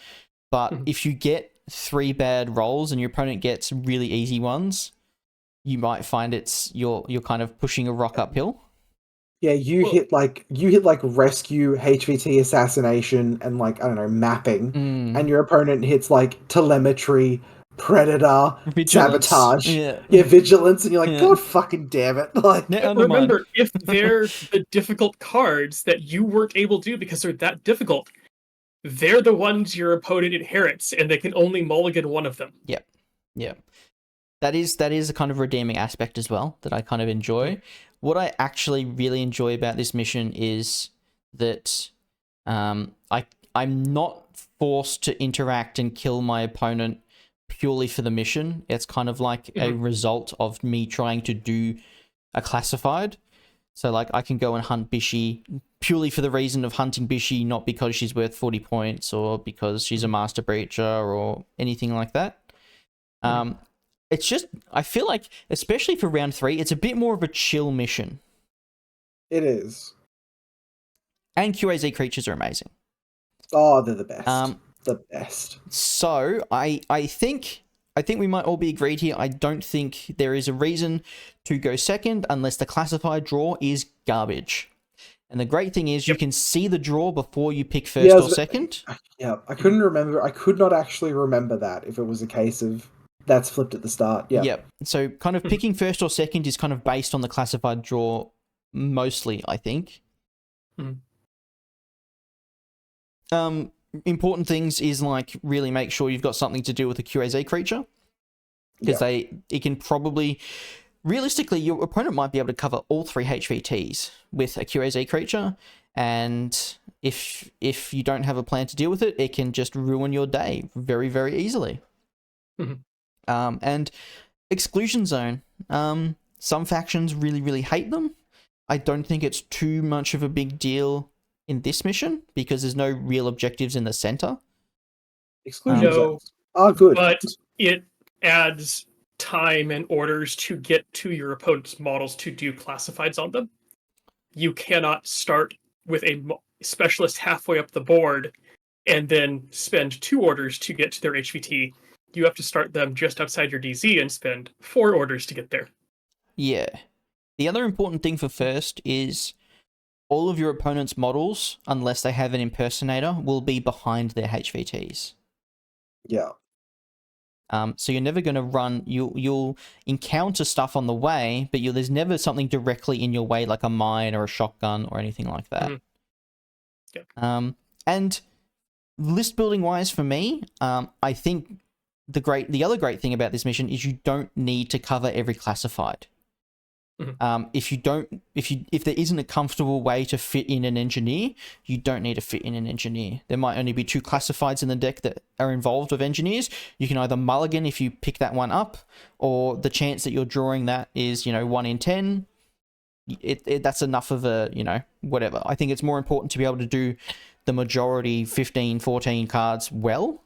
But if you get 3 bad rolls and your opponent gets really easy ones, you might find you're kind of pushing a rock uphill. Yeah, you hit rescue, HVT Assassination, and mapping, and your opponent hits telemetry, predator, Vigilance. sabotage, yeah, vigilance, and you're like, God fucking damn it! Remember, if they're the difficult cards that you weren't able to do because they're that difficult, they're the ones your opponent inherits, and they can only mulligan one of them. Yep. That is a kind of redeeming aspect as well that I kind of enjoy. What I actually really enjoy about this mission is that I'm not forced to interact and kill my opponent purely for the mission. It's kind of like a result of me trying to do a classified. So I can go and hunt Bishy purely for the reason of hunting Bishy, not because she's worth 40 points or because she's a Master Breacher or anything like that. It's just, I feel like, especially for round 3, it's a bit more of a chill mission. It is. And QAZ creatures are amazing. Oh, they're the best. The best. So, I think we might all be agreed here. I don't think there is a reason to go second unless the classified draw is garbage. And the great thing is you can see the draw before you pick first or second. Yeah, I couldn't remember. I could not actually remember that if it was a case of that's flipped at the start. Yeah. Yep. So kind of picking first or second is kind of based on the classified draw mostly, I think. Important things is really make sure you've got something to do with a QAZ creature. Because it can probably... Realistically, your opponent might be able to cover all 3 HVTs with a QAZ creature, and if you don't have a plan to deal with it, it can just ruin your day very, very easily. And Exclusion Zone. Some factions really, really hate them. I don't think it's too much of a big deal in this mission because there's no real objectives in the center. Exclusion No, zones are good. but it adds time and orders to get to your opponent's models to do classifieds on them. You cannot start with a specialist halfway up the board and then spend 2 orders to get to their HVT. You have to start them just outside your DZ and spend 4 orders to get there. Yeah. The other important thing for first is all of your opponent's models, unless they have an impersonator, will be behind their HVTs. Yeah. So you're never going to run. You'll encounter stuff on the way, but there's never something directly in your way, like a mine or a shotgun or anything like that. Mm-hmm. Yep. And list building wise, for me, I think the other great thing about this mission is you don't need to cover every classified. Mm-hmm. If there isn't a comfortable way to fit in an engineer, you don't need to fit in an engineer. There might only be 2 classifieds in the deck that are involved with engineers. You can either mulligan if you pick that one up, or the chance that you're drawing that is 1 in 10. That's enough of a whatever. I think it's more important to be able to do the majority 15, 14 cards well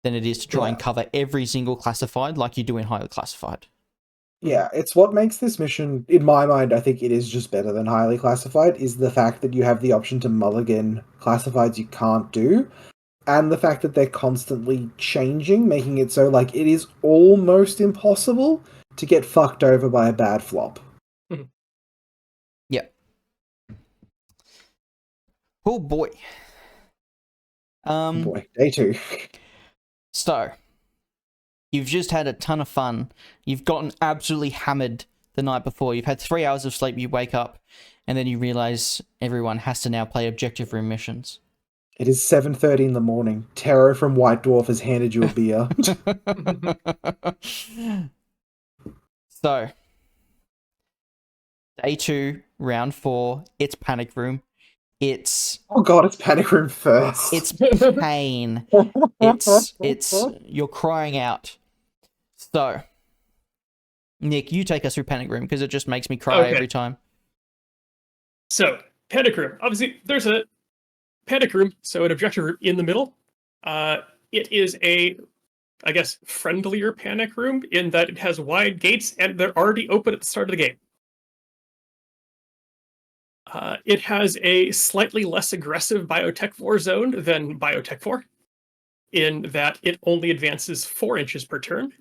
than it is to try and cover every single classified like you do in highly classified. Yeah, it's what makes this mission, in my mind, I think it is just better than highly classified, is the fact that you have the option to mulligan classifieds you can't do, and the fact that they're constantly changing, making it so, like, it is almost impossible to get fucked over by a bad flop. Yeah. Oh boy. Boy, day 2. So, you've just had a ton of fun. You've gotten absolutely hammered the night before. You've had 3 hours of sleep. You wake up, and then you realize everyone has to now play objective room missions. It is 7:30 in the morning. Taro from White Dwarf has handed you a beer. So, day 2, round 4. It's Panic Room. It's Panic Room first. It's pain. It's you're crying out. So, Nick, you take us through Panic Room because it just makes me cry every time. So, Panic Room. Obviously, there's a Panic Room, so an objective room in the middle. It is a, I guess, friendlier Panic Room in that it has wide gates and they're already open at the start of the game. It has a slightly less aggressive Biotech 4 zone than Biotech 4, in that it only advances 4 inches per turn.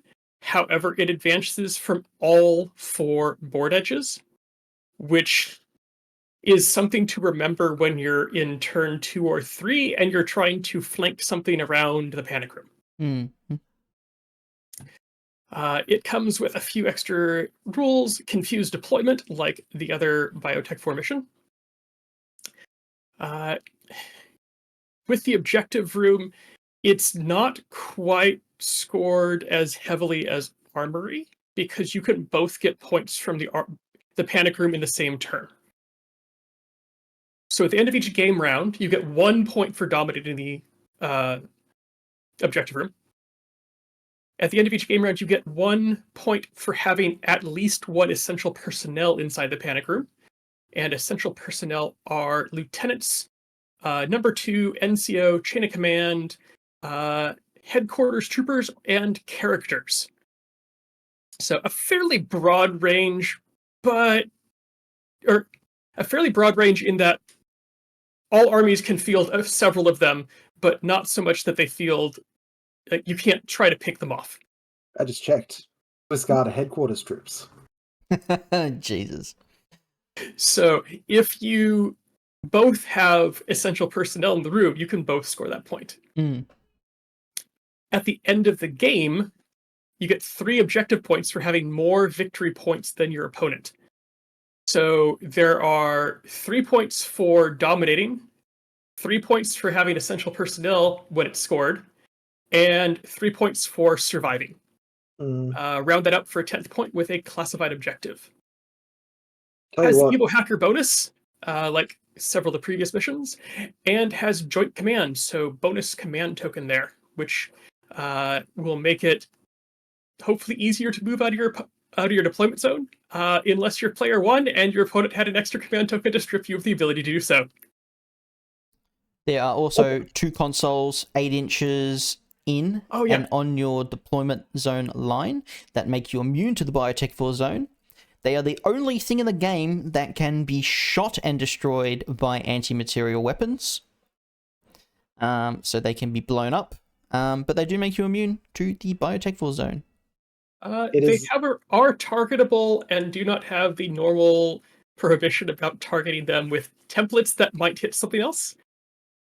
However, it advances from all 4 board edges, which is something to remember when you're in turn 2 or 3 and you're trying to flank something around the Panic Room. Mm-hmm. It comes with a few extra rules, confused deployment, like the other Biotech 4 mission. With the objective room, it's not quite scored as heavily as Armory, because you can both get points from the Panic Room in the same turn. So at the end of each game round, you get 1 point for dominating the objective room. At the end of each game round, you get 1 point for having at least 1 essential personnel inside the Panic Room. And essential personnel are lieutenants, number 2, NCO, chain of command, headquarters troopers, and characters. So a fairly broad range, a fairly broad range in that all armies can field several of them, but not so much that they field. You can't try to pick them off. I just checked. Swiss Guard are headquarters troops. Jesus. So if you both have essential personnel in the room, you can both score that point. Mm. At the end of the game, you get 3 objective points for having more victory points than your opponent. So there are 3 points for dominating, 3 points for having essential personnel when it's scored, and 3 points for surviving. Round that up for a 10th point with a classified objective. Has the Evo Hacker bonus, like several of the previous missions, and has Joint Command, so bonus command token there, which will make it hopefully easier to move out of your deployment zone, unless you're player 1 and your opponent had an extra command token to strip you of the ability to do so. There are also 2 consoles 8 inches in and on your deployment zone line that make you immune to the Biotech 4 zone. They are the only thing in the game that can be shot and destroyed by anti-material weapons. So they can be blown up, but they do make you immune to the Biotech 4 zone. Are targetable and do not have the normal prohibition about targeting them with templates that might hit something else.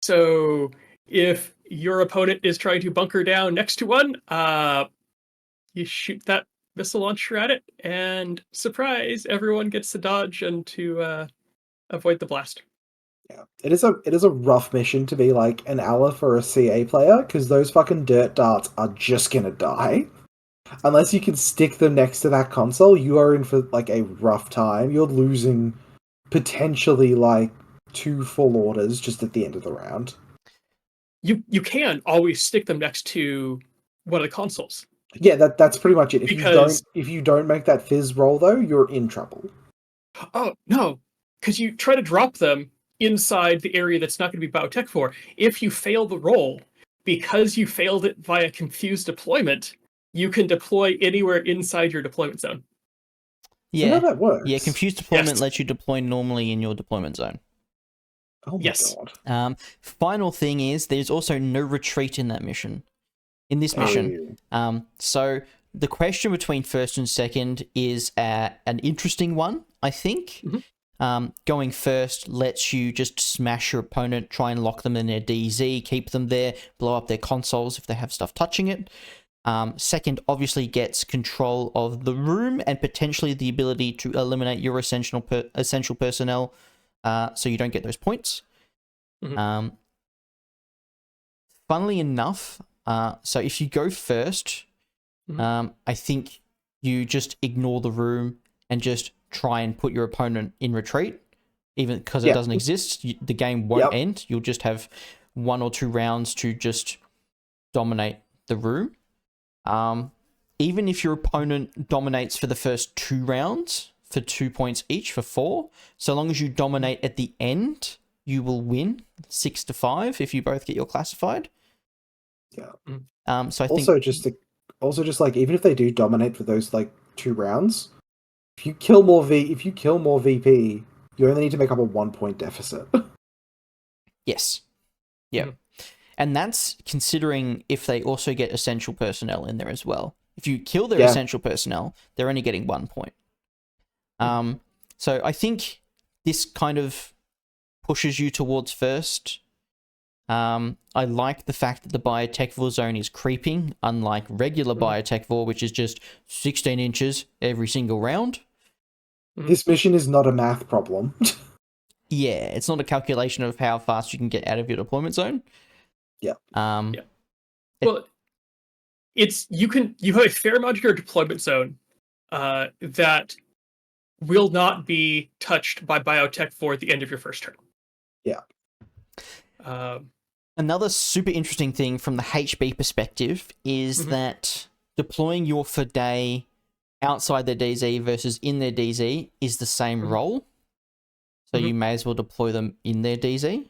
So if your opponent is trying to bunker down next to one, you shoot that missile launcher at it, and surprise, everyone gets to dodge and to avoid the blast. Yeah, it is a rough mission to be like an Aleph or a CA player, because those fucking dirt darts are just gonna die. Unless you can stick them next to that console, you are in for like a rough time. You're losing potentially like 2 full orders just at the end of the round. You can always stick them next to one of the consoles. Yeah, that's pretty much it. Because if you don't make that fizz roll though, you're in trouble. Oh no, because you try to drop them inside the area that's not going to be Biotech 4. If you fail the roll, because you failed it via confused deployment, you can deploy anywhere inside your deployment zone. Yeah, how that works. Yeah, confused deployment lets you deploy normally in your deployment zone. Oh my god. Final thing is, there's also no retreat in that mission. In this mission. So the question between first and second is an interesting one, I think. Going first lets you just smash your opponent, try and lock them in their DZ, keep them there, blow up their consoles if they have stuff touching it. Second obviously gets control of the room and potentially the ability to eliminate your essential personnel, so you don't get those points. Funnily enough, so if you go first, I think you just ignore the room and just try and put your opponent in retreat, even because it doesn't exist. The game won't end. You'll just have 1 or 2 rounds to just dominate the room. Even if your opponent dominates for the first 2 rounds for 2 points each for 4, so long as you dominate at the end, you will win 6-5 if you both get your classified. So I think also just like, even if they do dominate for those like 2 rounds, if you kill more VP, you only need to make up a 1 point deficit. Yes. Yeah. And that's considering if they also get essential personnel in there as well. If you kill their essential personnel, they're only getting 1 point. So I think this kind of pushes you towards first. I like the fact that the Biotech 4 zone is creeping, unlike regular Biotech 4, which is just 16 inches every single round. This mission is not a math problem. Yeah, it's not a calculation of how fast you can get out of your deployment zone. Well, you have a fair amount of your deployment zone that will not be touched by Biotech 4 at the end of your first turn. Another super interesting thing from the HB perspective is that deploying your Fidei outside their DZ versus in their DZ is the same role. So you may as well deploy them in their DZ.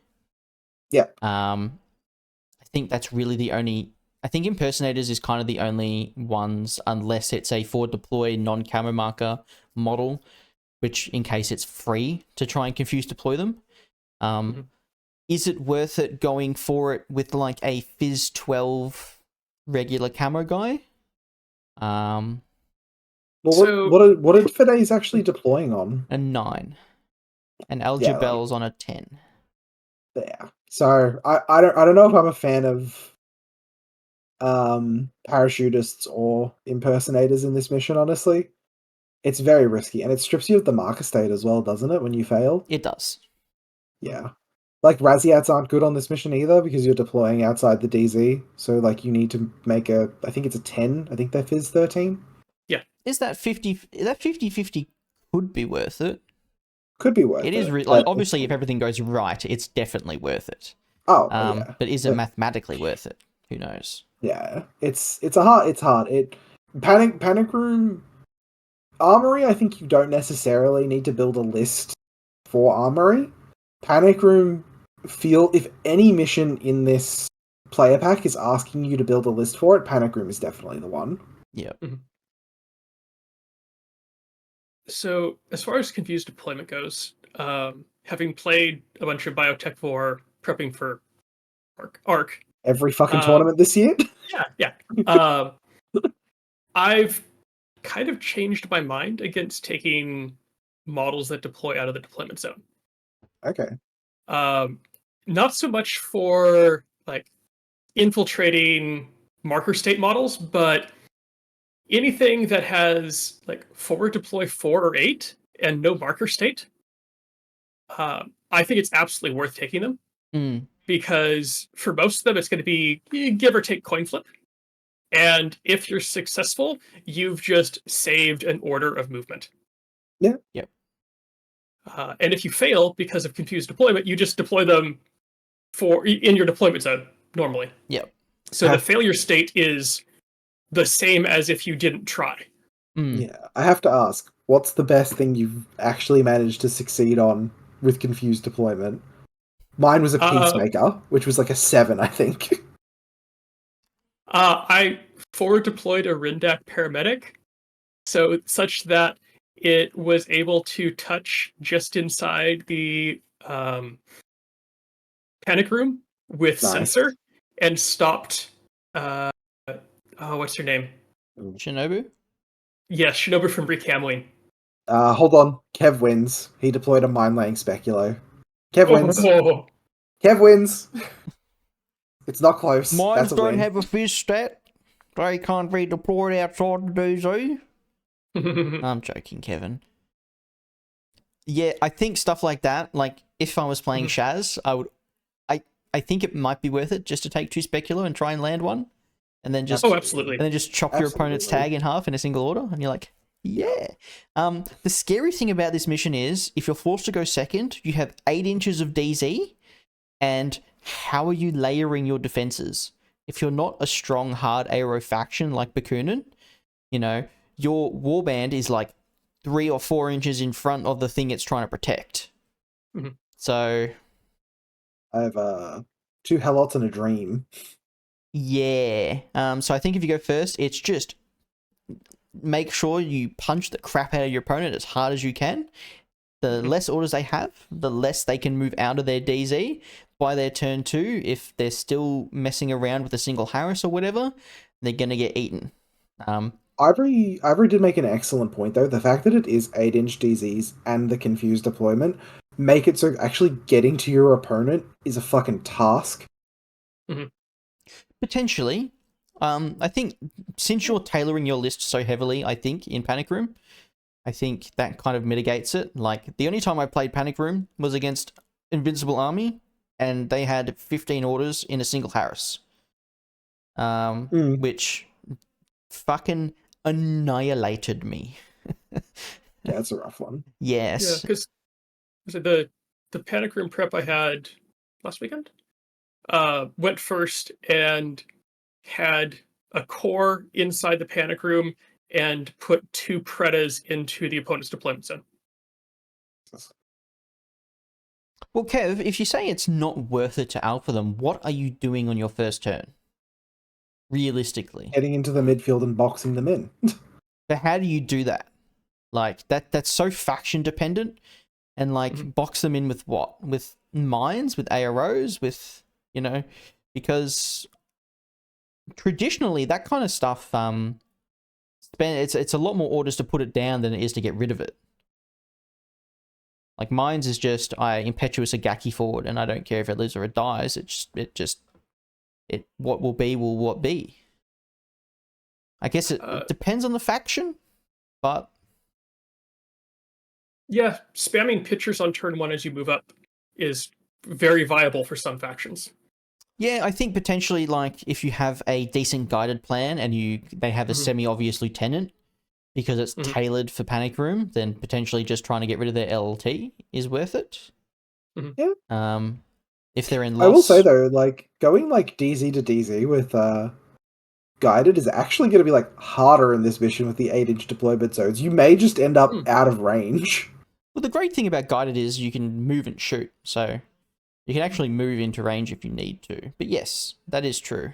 I think that's really the only... I think Impersonators is kind of the only ones, unless it's a forward deploy non-camo marker model, which in case it's free to try and confuse deploy them. Is it worth it going for it with like a Fizz 12 regular camo guy? Well, what are Fidei's actually deploying on? A 9. And Aljabel's on a 10. Yeah. So I don't know if I'm a fan of parachutists or impersonators in this mission, honestly. It's very risky, and it strips you of the marker state as well, doesn't it, when you fail? It does. Yeah. Like, Raziats aren't good on this mission either, because you're deploying outside the DZ, so, like, you need to make I think it's a 10, I think they're Fizz 13. Yeah. Is that 50-50 could be worth it? Could be worth it. It is, like, obviously, if everything goes right, it's definitely worth it. Yeah. But is it mathematically worth it? Who knows? Yeah. It's hard. Panic Room Armory, I think you don't necessarily need to build a list for Armory. Panic Room, if any mission in this player pack is asking you to build a list for it, Panic Room is definitely the one. Yeah. So, as far as confused deployment goes, having played a bunch of Biotech 4 prepping for ARC. Every fucking tournament this year? Yeah. I've kind of changed my mind against taking models that deploy out of the deployment zone. Okay. Not so much for like infiltrating marker state models, but anything that has like forward deploy 4 or 8 and no marker state. I think it's absolutely worth taking them because for most of them, it's going to be give or take coin flip. And if you're successful, you've just saved an order of movement. Yeah. Yep. And if you fail because of confused deployment, you just deploy them in your deployment zone normally. Yep. So the failure state is the same as if you didn't try. Yeah, I have to ask, what's the best thing you've actually managed to succeed on with confused deployment? Mine was a Peacemaker, which was like a 7, I think. I forward deployed a Rindak paramedic, so such that it was able to touch just inside the panic room with sensor and stopped. What's her name? Shinobu? Yes, Shinobu from recamoing. Hold on. Kev wins. He deployed a mine-laying speculo. Kev wins. Oh. Kev wins. It's not close. Mines That's a don't win. have a fizz stat. They can't be deployed outside the DZ. I'm joking, Kevin. Yeah, I think stuff like that, like if I was playing Shaz, I think it might be worth it just to take 2 specular and try and land one. And then just absolutely. And then just chop your opponent's tag in half in a single order, and you're like, yeah. The scary thing about this mission is if you're forced to go second, you have 8 inches of DZ, and how are you layering your defenses? If you're not a strong hard aero faction like Bakunin, you know, your warband is like 3 or 4 inches in front of the thing it's trying to protect. So I have 2 Helots and a Dream. yeah. So I think if you go first, it's just make sure you punch the crap out of your opponent as hard as you can. The less orders they have, the less they can move out of their DZ. By their turn 2, if they're still messing around with a single Harris or whatever, they're going to get eaten. Ivory did make an excellent point, though. The fact that it is 8-inch DZs and the confused deployment make it so actually getting to your opponent is a fucking task. Potentially. I think since you're tailoring your list so heavily, I think, in Panic Room, I think that kind of mitigates it. Like, the only time I played Panic Room was against Invincible Army, and they had 15 orders in a single Harris. Which fucking annihilated me. Yeah, that's a rough one. Yes. Yeah, because the Panic Room prep I had last weekend went first and had a core inside the Panic Room and put 2 Pretas into the opponent's deployment zone. Well, Kev, if you say it's not worth it to alpha them, what are you doing on your first turn? Realistically. Heading into the midfield and boxing them in. But how do you do that? Like, that's so faction dependent. And, like, box them in with what? With mines? With AROs? With, you know... Because... traditionally, that kind of stuff... it's a lot more orders to put it down than it is to get rid of it. Like, mines is just, I impetuous a Gaki forward, and I don't care if it lives or it dies. What will be will what be. I guess it depends on the faction, but... Yeah, spamming pitchers on turn 1 as you move up is very viable for some factions. Yeah, I think potentially, like, if you have a decent guided plan and they have a semi-obvious lieutenant, because it's tailored for Panic Room, then potentially just trying to get rid of their LLT is worth it. Yeah. If they're in loss... I will say, though, like, going, like, DZ to DZ with guided is actually going to be like harder in this mission with the 8-inch deployment zones. You may just end up out of range. Well, the great thing about guided is you can move and shoot, so you can actually move into range if you need to. But yes, that is true.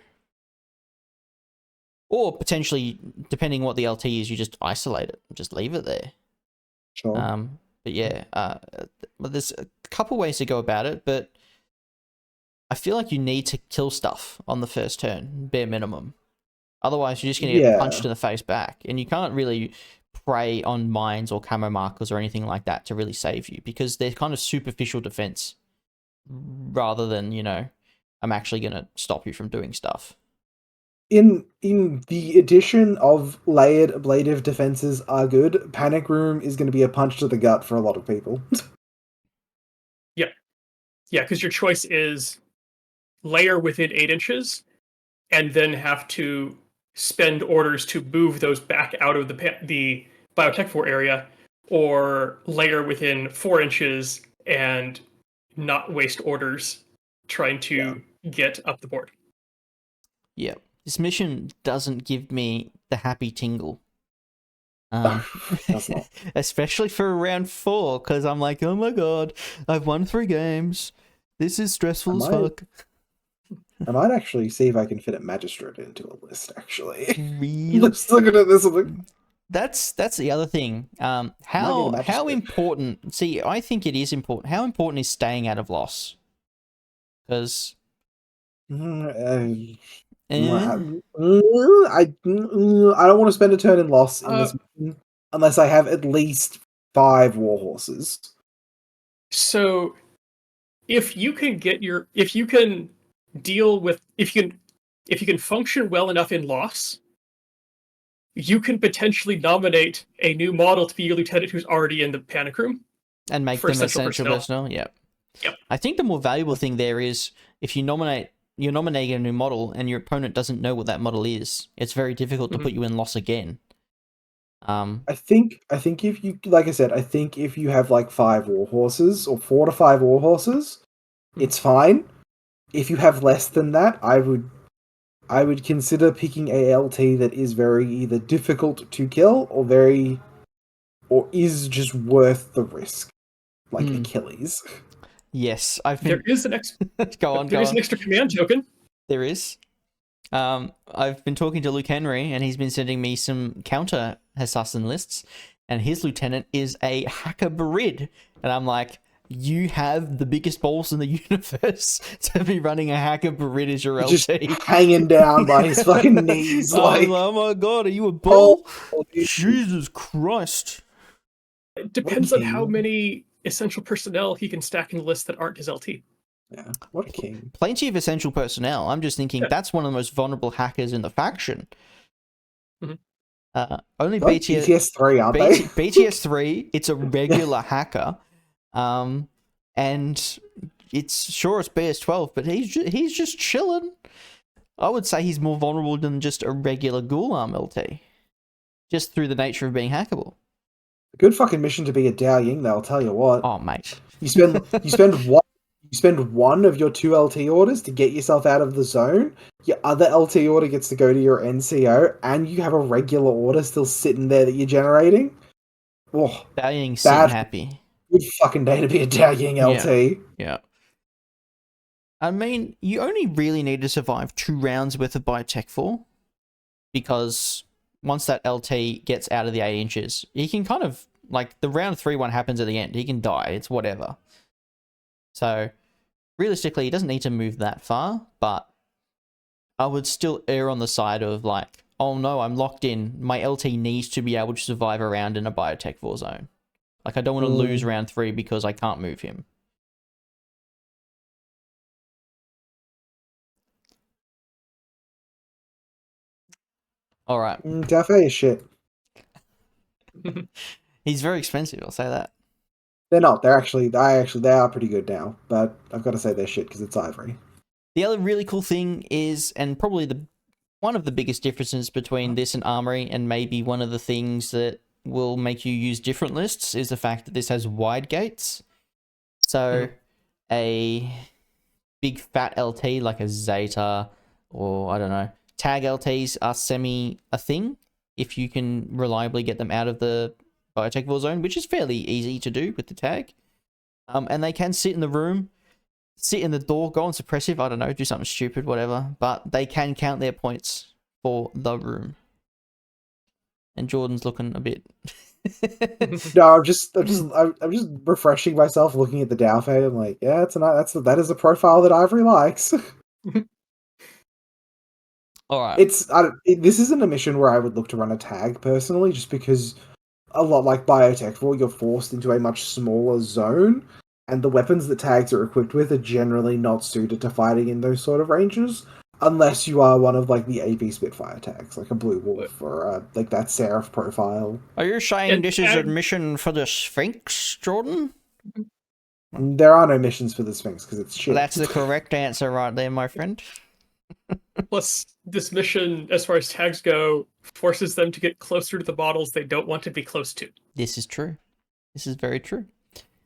Or potentially, depending what the LT is, you just isolate it, just leave it there. Sure. But yeah, well, there's a couple ways to go about it, but I feel like you need to kill stuff on the first turn, bare minimum. Otherwise, you're just going to get punched in the face back, and you can't really prey on mines or camo markers or anything like that to really save you, because they're kind of superficial defense rather than, you know, I'm actually going to stop you from doing stuff. In the addition of layered ablative defenses are good, Panic Room is going to be a punch to the gut for a lot of people. Yeah, because your choice is layer within 8 inches and then have to spend orders to move those back out of the Biotech 4 area, or layer within 4 inches and not waste orders trying to get up the board. Yeah. This mission doesn't give me the happy tingle. That's not. Especially for round 4, because I'm like, oh my god, I've won 3 games. This is stressful as fuck. I might actually see if I can fit a magistrate into a list, actually. Really? Just looking at this, That's the other thing. How important? See, I think it is important. How important is staying out of loss? Because I don't want to spend a turn in loss in this mission unless I have at least 5 warhorses. So, if you can function well enough in loss, you can potentially nominate a new model to be your lieutenant who's already in the Panic Room and make them essential personnel. Yep. I think the more valuable thing there is if you're nominating a new model and your opponent doesn't know what that model is, it's very difficult to put you in loss again. I think if you, like I said, I think if you have like 5 warhorses or 4 to 5 warhorses, it's fine. If you have less than that, I would consider picking a LT that is very either difficult to kill or is just worth the risk, like Achilles. Yes, there is an extra command token. There is. I've been talking to Luke Henry, and he's been sending me some counter assassin lists, and his lieutenant is a hacker Barid, and I'm like, you have the biggest balls in the universe to be running a hacker Barid as your LT. Just hanging down by his fucking knees. Like, oh my god, are you a bull? Jesus Christ. It depends on how many essential personnel he can stack in the list that aren't his LT. Yeah, what a king. Plenty of essential personnel. I'm just thinking that's one of the most vulnerable hackers in the faction. Only BTS 3, aren't they? BTS 3, it's a regular hacker. And it's BS12, but he's just chilling. I would say he's more vulnerable than just a regular ghoul arm LT, just through the nature of being hackable. A good fucking mission to be a Dao Ying, though, I'll tell you what. Oh, mate. You spend one of your 2 LT orders to get yourself out of the zone. Your other LT order gets to go to your NCO, and you have a regular order still sitting there that you're generating. Oh, Dao Ying's sitting happy. Good fucking day to be a Dao Ying LT. Yeah. I mean, you only really need to survive 2 rounds worth of Biotech 4, because once that LT gets out of the 8 inches, he can kind of, like, the round 3 one happens at the end. He can die. It's whatever. So, realistically, he doesn't need to move that far, but I would still err on the side of, like, oh no, I'm locked in. My LT needs to be able to survive a round in a Biotech 4 zone. Like, I don't want to lose round 3 because I can't move him. All right. Daffy is shit. He's very expensive, I'll say that. They're not. They are pretty good now, but I've got to say they're shit because it's Ivory. The other really cool thing is, and probably one of the biggest differences between this and Armory, and maybe one of the things that will make you use different lists, is the fact that this has wide gates. So a big fat LT like a Zeta, or I don't know, tag LTs are semi a thing if you can reliably get them out of the biotechnical zone, which is fairly easy to do with the tag. And they can sit in the room, sit in the door, go on suppressive, I don't know, do something stupid, whatever, but they can count their points for the room. And Jordan's looking a bit... No, I'm just refreshing myself, looking at the Dow fade. I'm like, yeah, that is a profile that Ivory likes. All right. This isn't a mission where I would look to run a tag personally, just because a lot like biotech, you're forced into a much smaller zone, and the weapons that tags are equipped with are generally not suited to fighting in those sort of ranges, unless you are one of like the AP Spitfire tags, like a Blue Wolf or like that Seraph profile. Are you saying this is a mission for the Sphinx, Jordan? There are no missions for the Sphinx because it's shit. Well, that's the correct answer right there, my friend. Plus, this mission, as far as tags go, forces them to get closer to the bottles they don't want to be close to. This is true. This is very true.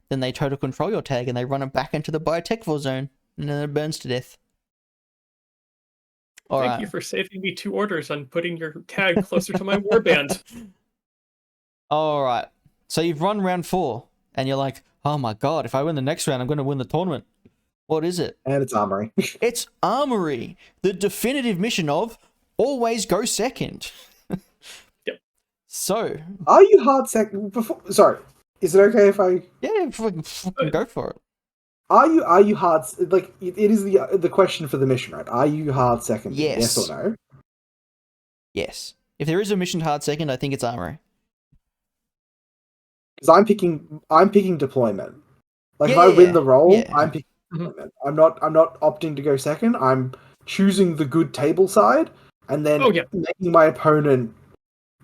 Then they total control your tag and they run it back into the biotechnical zone, and then it burns to death. Thank you for saving me 2 orders on putting your tag closer to my warband. Alright. So you've run round 4, and you're like, oh my god, if I win the next round, I'm going to win the tournament. What is it? And it's Armory. It's Armory, the definitive mission of always go second. Yep. So... Are you hard second? Sorry. Is it okay if I... Yeah, fucking go for it. Are you hard... Like, it is the question for the mission, right? Are you hard second? Yes. Yes or no? Yes. If there is a mission hard second, I think it's Armory. Because I'm picking deployment. Like, if I win the role, I'm picking deployment. I'm not opting to go second. I'm choosing the good table side, and then making my opponent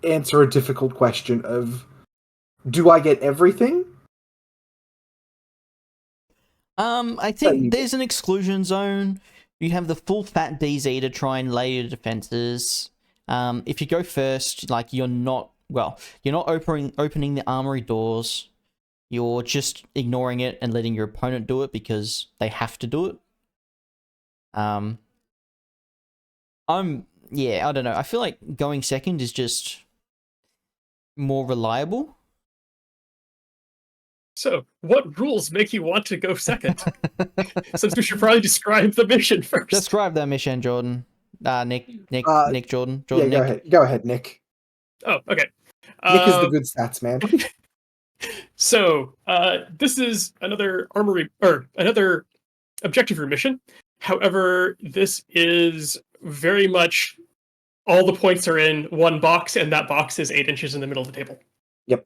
answer a difficult question of, do I get everything? I think there's an exclusion zone. You have the full fat DZ to try and lay your defenses. If you go first, like, you're not opening the armory doors. You're just ignoring it and letting your opponent do it because they have to do it. I don't know. I feel like going second is just more reliable. So, what rules make you want to go second? Since we should probably describe the mission first. Describe that mission, Jordan. Nick, Jordan. Yeah, go ahead, Nick. Oh, okay. Nick is the good stats man. So, this is another armory, or another objective room mission. However, this is very much all the points are in one box, and that box is 8 inches in the middle of the table. Yep.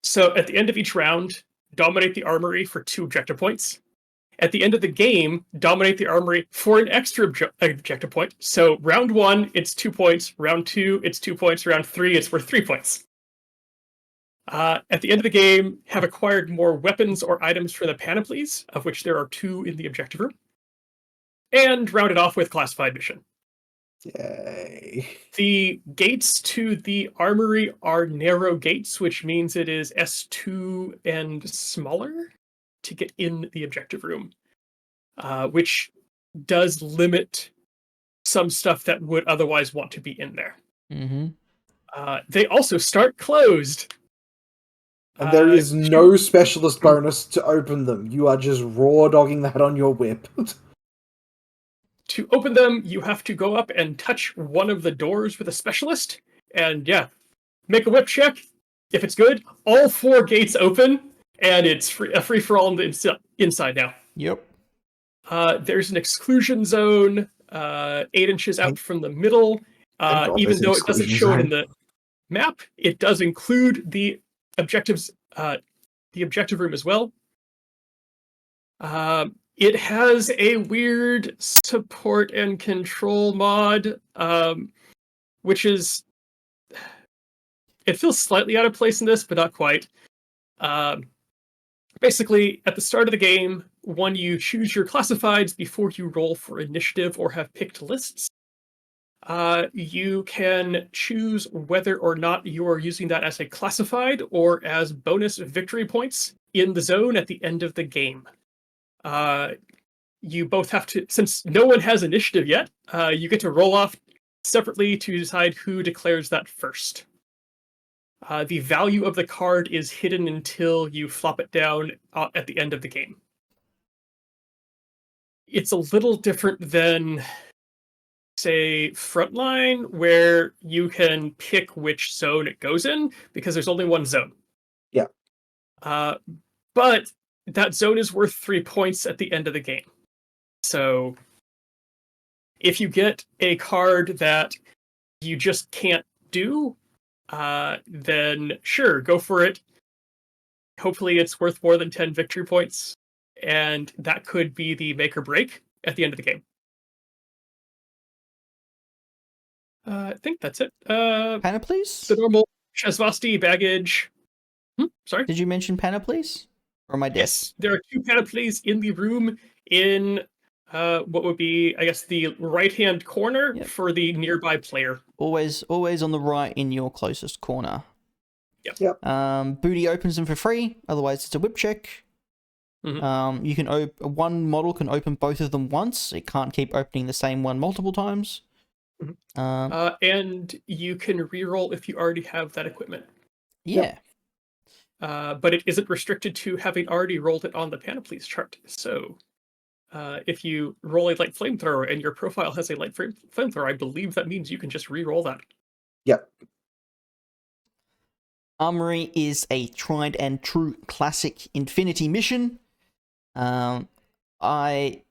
So at the end of each round, dominate the armory for 2 objective points. At the end of the game, dominate the armory for an extra objective point. So round 1, it's 2 points. Round 2, it's 2 points. Round 3, it's worth 3 points. At the end of the game, have acquired more weapons or items for the panoplies, of which there are 2 in the objective room. And round it off with classified mission. Yay. The gates to the armory are narrow gates, which means it is S2 and smaller to get in the objective room, which does limit some stuff that would otherwise want to be in there. Mm-hmm. They also start closed. And there is no specialist bonus to open them. You are just raw dogging that on your whip. To open them, you have to go up and touch one of the doors with a specialist. And make a whip check. If it's good, all 4 gates open, and it's a free-for-all on the inside now. Yep. There's an exclusion zone 8 inches out from the middle. Even though it doesn't show it in the map, it does include the objectives, the objective room as well. It has a weird support and control mod, which is... It feels slightly out of place in this, but not quite. Basically, at the start of the game, when you choose your classifieds before you roll for initiative or have picked lists, you can choose whether or not you are using that as a classified or as bonus victory points in the zone at the end of the game. you both have to, since no one has initiative yet, you get to roll off separately to decide who declares that first. The value of the card is hidden until you flop it down at the end of the game. It's a little different than, say, Frontline, where you can pick which zone it goes in, because there's only one zone. Yeah. But that zone is worth 3 points at the end of the game. So if you get a card that you just can't do, then sure, go for it. Hopefully it's worth more than 10 victory points, and that could be the make or break at the end of the game. I think that's it. Panoplies? The normal Shazvasti baggage. Sorry? Did you mention panoplies? Or am I deaf? Yes, there are 2 panoplies in the room in what would be, I guess, the right-hand corner for the nearby player. Always on the right in your closest corner. Yep. Booty opens them for free. Otherwise, it's a whip check. Mm-hmm. You can one model can open both of them once. It can't keep opening the same one multiple times. Mm-hmm. And you can reroll if you already have that equipment. Yeah. But it isn't restricted to having already rolled it on the Panoplies chart. So if you roll a light flamethrower and your profile has a light flamethrower, I believe that means you can just re-roll that. Yep. Armory is a tried and true classic Infinity mission. I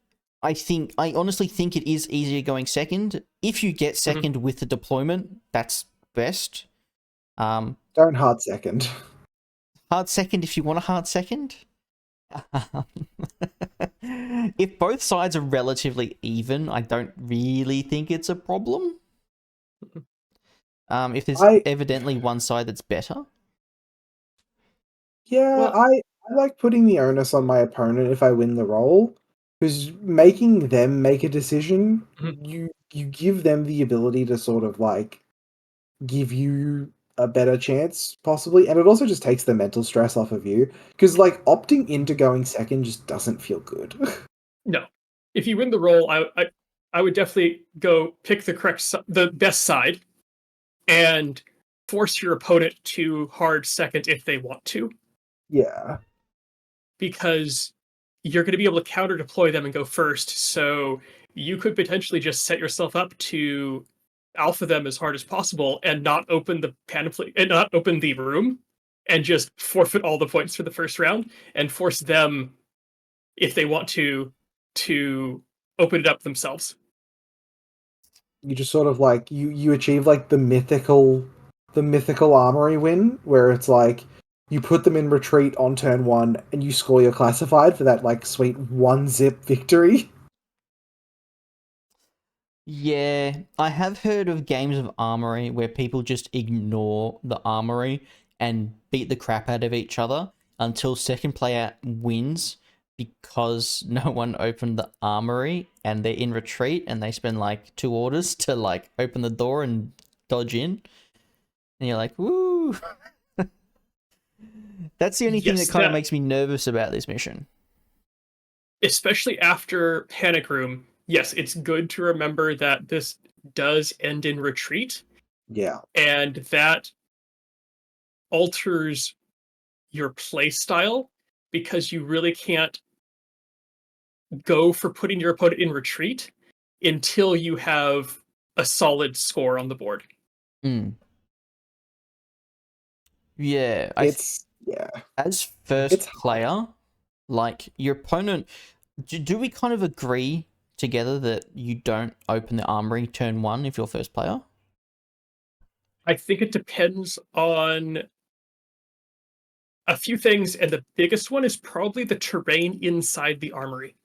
honestly think it is easier going second. If you get second with the deployment, that's best. Don't hard second. Hard second if you want a hard second. If both sides are relatively even, I don't really think it's a problem. If there's evidently one side that's better. Yeah, well, I like putting the onus on my opponent if I win the roll, because making them make a decision, you give them the ability to sort of like give you a better chance, possibly, and it also just takes the mental stress off of you, because like opting into going second just doesn't feel good. No, if you win the roll, I would definitely go pick the best side, and force your opponent to hard second if they want to. Yeah, because you're going to be able to counter deploy them and go first, so you could potentially just set yourself up to alpha them as hard as possible and not open the panoply and not open the room, and just forfeit all the points for the first round and force them, if they want to open it up themselves. You just sort of like you achieve like the mythical Armory win, where it's like you put them in retreat on turn 1 and you score your classified for that like sweet 1-zip victory. Yeah, I have heard of games of Armory where people just ignore the Armory and beat the crap out of each other until second player wins because no one opened the Armory and they're in retreat and they spend like 2 orders to like open the door and dodge in. And you're like, woo! That's the only thing that kind of makes me nervous about this mission. Especially after Panic Room, yes, it's good to remember that this does end in retreat. Yeah. And that alters your play style, because you really can't go for putting your opponent in retreat until you have a solid score on the board. Yeah, as first player, like your opponent, do we kind of agree together that you don't open the Armory turn 1 if you're first player? I think it depends on a few things, and the biggest one is probably the terrain inside the Armory.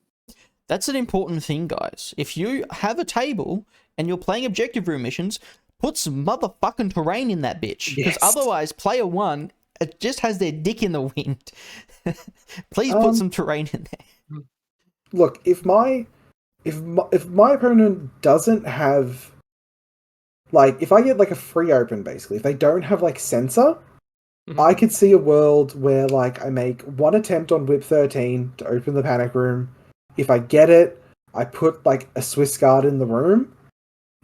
That's an important thing, guys. If you have a table and you're playing objective room missions, put some motherfucking terrain in that bitch. Because otherwise, player 1, it just has their dick in the wind. Please put some terrain in there. Look, if my opponent doesn't have, like, if I get like a free open, basically, if they don't have like sensor, I could see a world where like I make one attempt on Whip 13 to open the Panic Room, If I get it, I put like a Swiss guard in the room,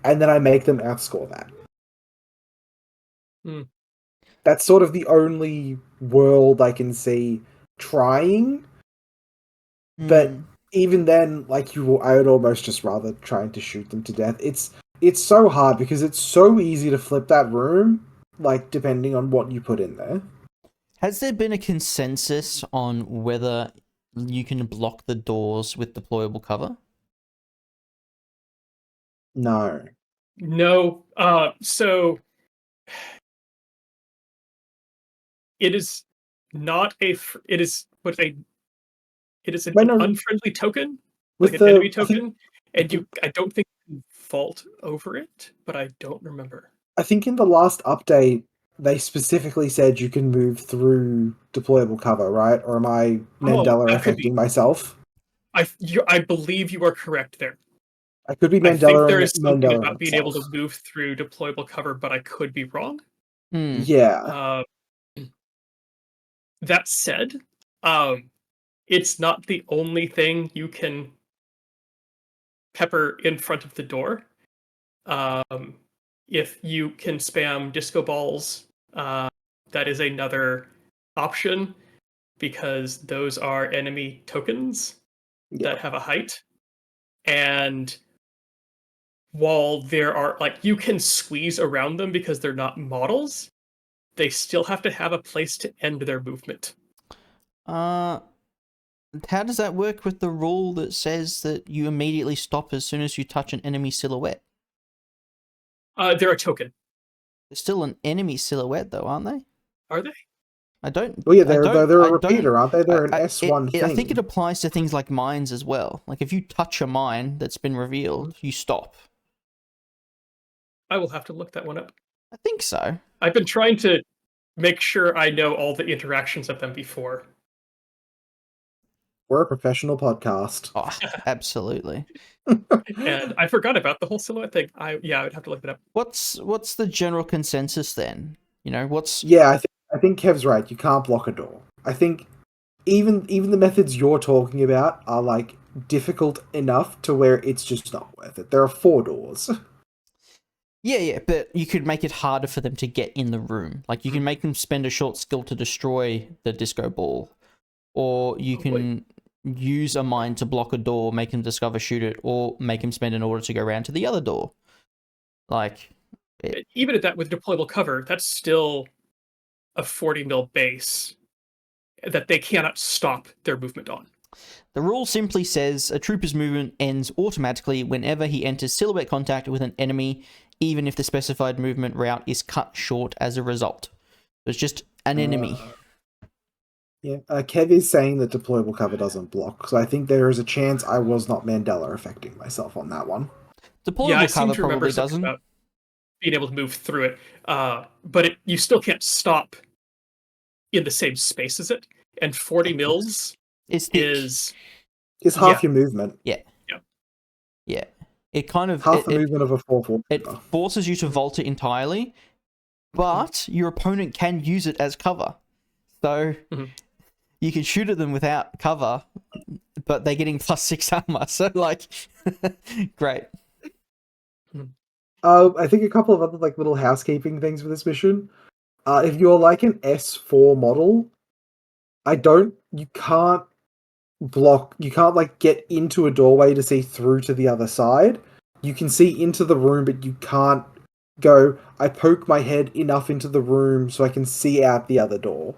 and then I make them outscore that. Hmm. That's sort of the only world I can see trying. But even then, like I would almost just rather trying to shoot them to death. It's so hard because it's so easy to flip that room, like depending on what you put in there. Has there been a consensus on whether you can block the doors with deployable cover? No. No. So it is not a. It is what a. It is an But no, unfriendly token, like with an enemy I think token, and I don't think you can vault over it, but I don't remember. I think in the last update they specifically said you can move through deployable cover, right? Or am I Oh, Mandela that could be. affecting myself? I believe you are correct there. I could be I think there Mandela is something Mandela about being able myself. to move through deployable cover, but I could be wrong. Yeah. Uh, that said, um, it's not the only thing you can pepper in front of the door. Um, if you can spam disco balls, that is another option because those are enemy tokens Yeah. that have a height. And while there are, like, you can squeeze around them because they're not models, they still have to have a place to end their movement. How does that work with the rule that says that you immediately stop as soon as you touch an enemy silhouette? They're a token. They're still an enemy silhouette, though, aren't they? Are they? I don't. Well, yeah, I don't. they're a I don't. repeater, aren't they? They're an I, S1 I think thing. it applies to things like mines as well. Like if you touch a mine that's been revealed, you stop. I will have to look that one up. I think so. I've been trying to make sure I know all the interactions of them before. We're a professional podcast. Oh, absolutely. And I forgot about the whole silhouette thing. I would have to look it up. What's the general consensus then? You know, what's Yeah, I think Kev's right. You can't block a door. I think even the methods you're talking about are like difficult enough to where it's just not worth it. There are 4 doors. yeah, but you could make it harder for them to get in the room. Like you can make them spend a short skill to destroy the disco ball, or you can use a mine to block a door, make him discover, shoot it, or make him spend an order to go around to the other door. Like, even at that, with deployable cover, that's still a 40 mil base that they cannot stop their movement on. the rule simply says a trooper's movement ends automatically whenever he enters silhouette contact with an enemy, even if the specified movement route is cut short as a result. So it's just an enemy. Yeah, Kev is saying that deployable cover doesn't block, so I think there is a chance I was not Mandela affecting myself on that one. Deployable Yeah, I seem cover to remember probably something doesn't. about being able to move through it, but you still can't stop in the same space as it. And 40 mils It's thick. is It's half your movement. Yeah. Yeah. Yeah. It kind of Half the movement of a 4-4. it forces you to vault it entirely, but your opponent can use it as cover. So you can shoot at them without cover, but they're getting +6 armor. So like, great. I think a couple of other like little housekeeping things for this mission. If you're like an S4 model, you can't block, you can't like get into a doorway to see through to the other side. You can see into the room, but you can't go, I poke my head enough into the room so I can see out the other door.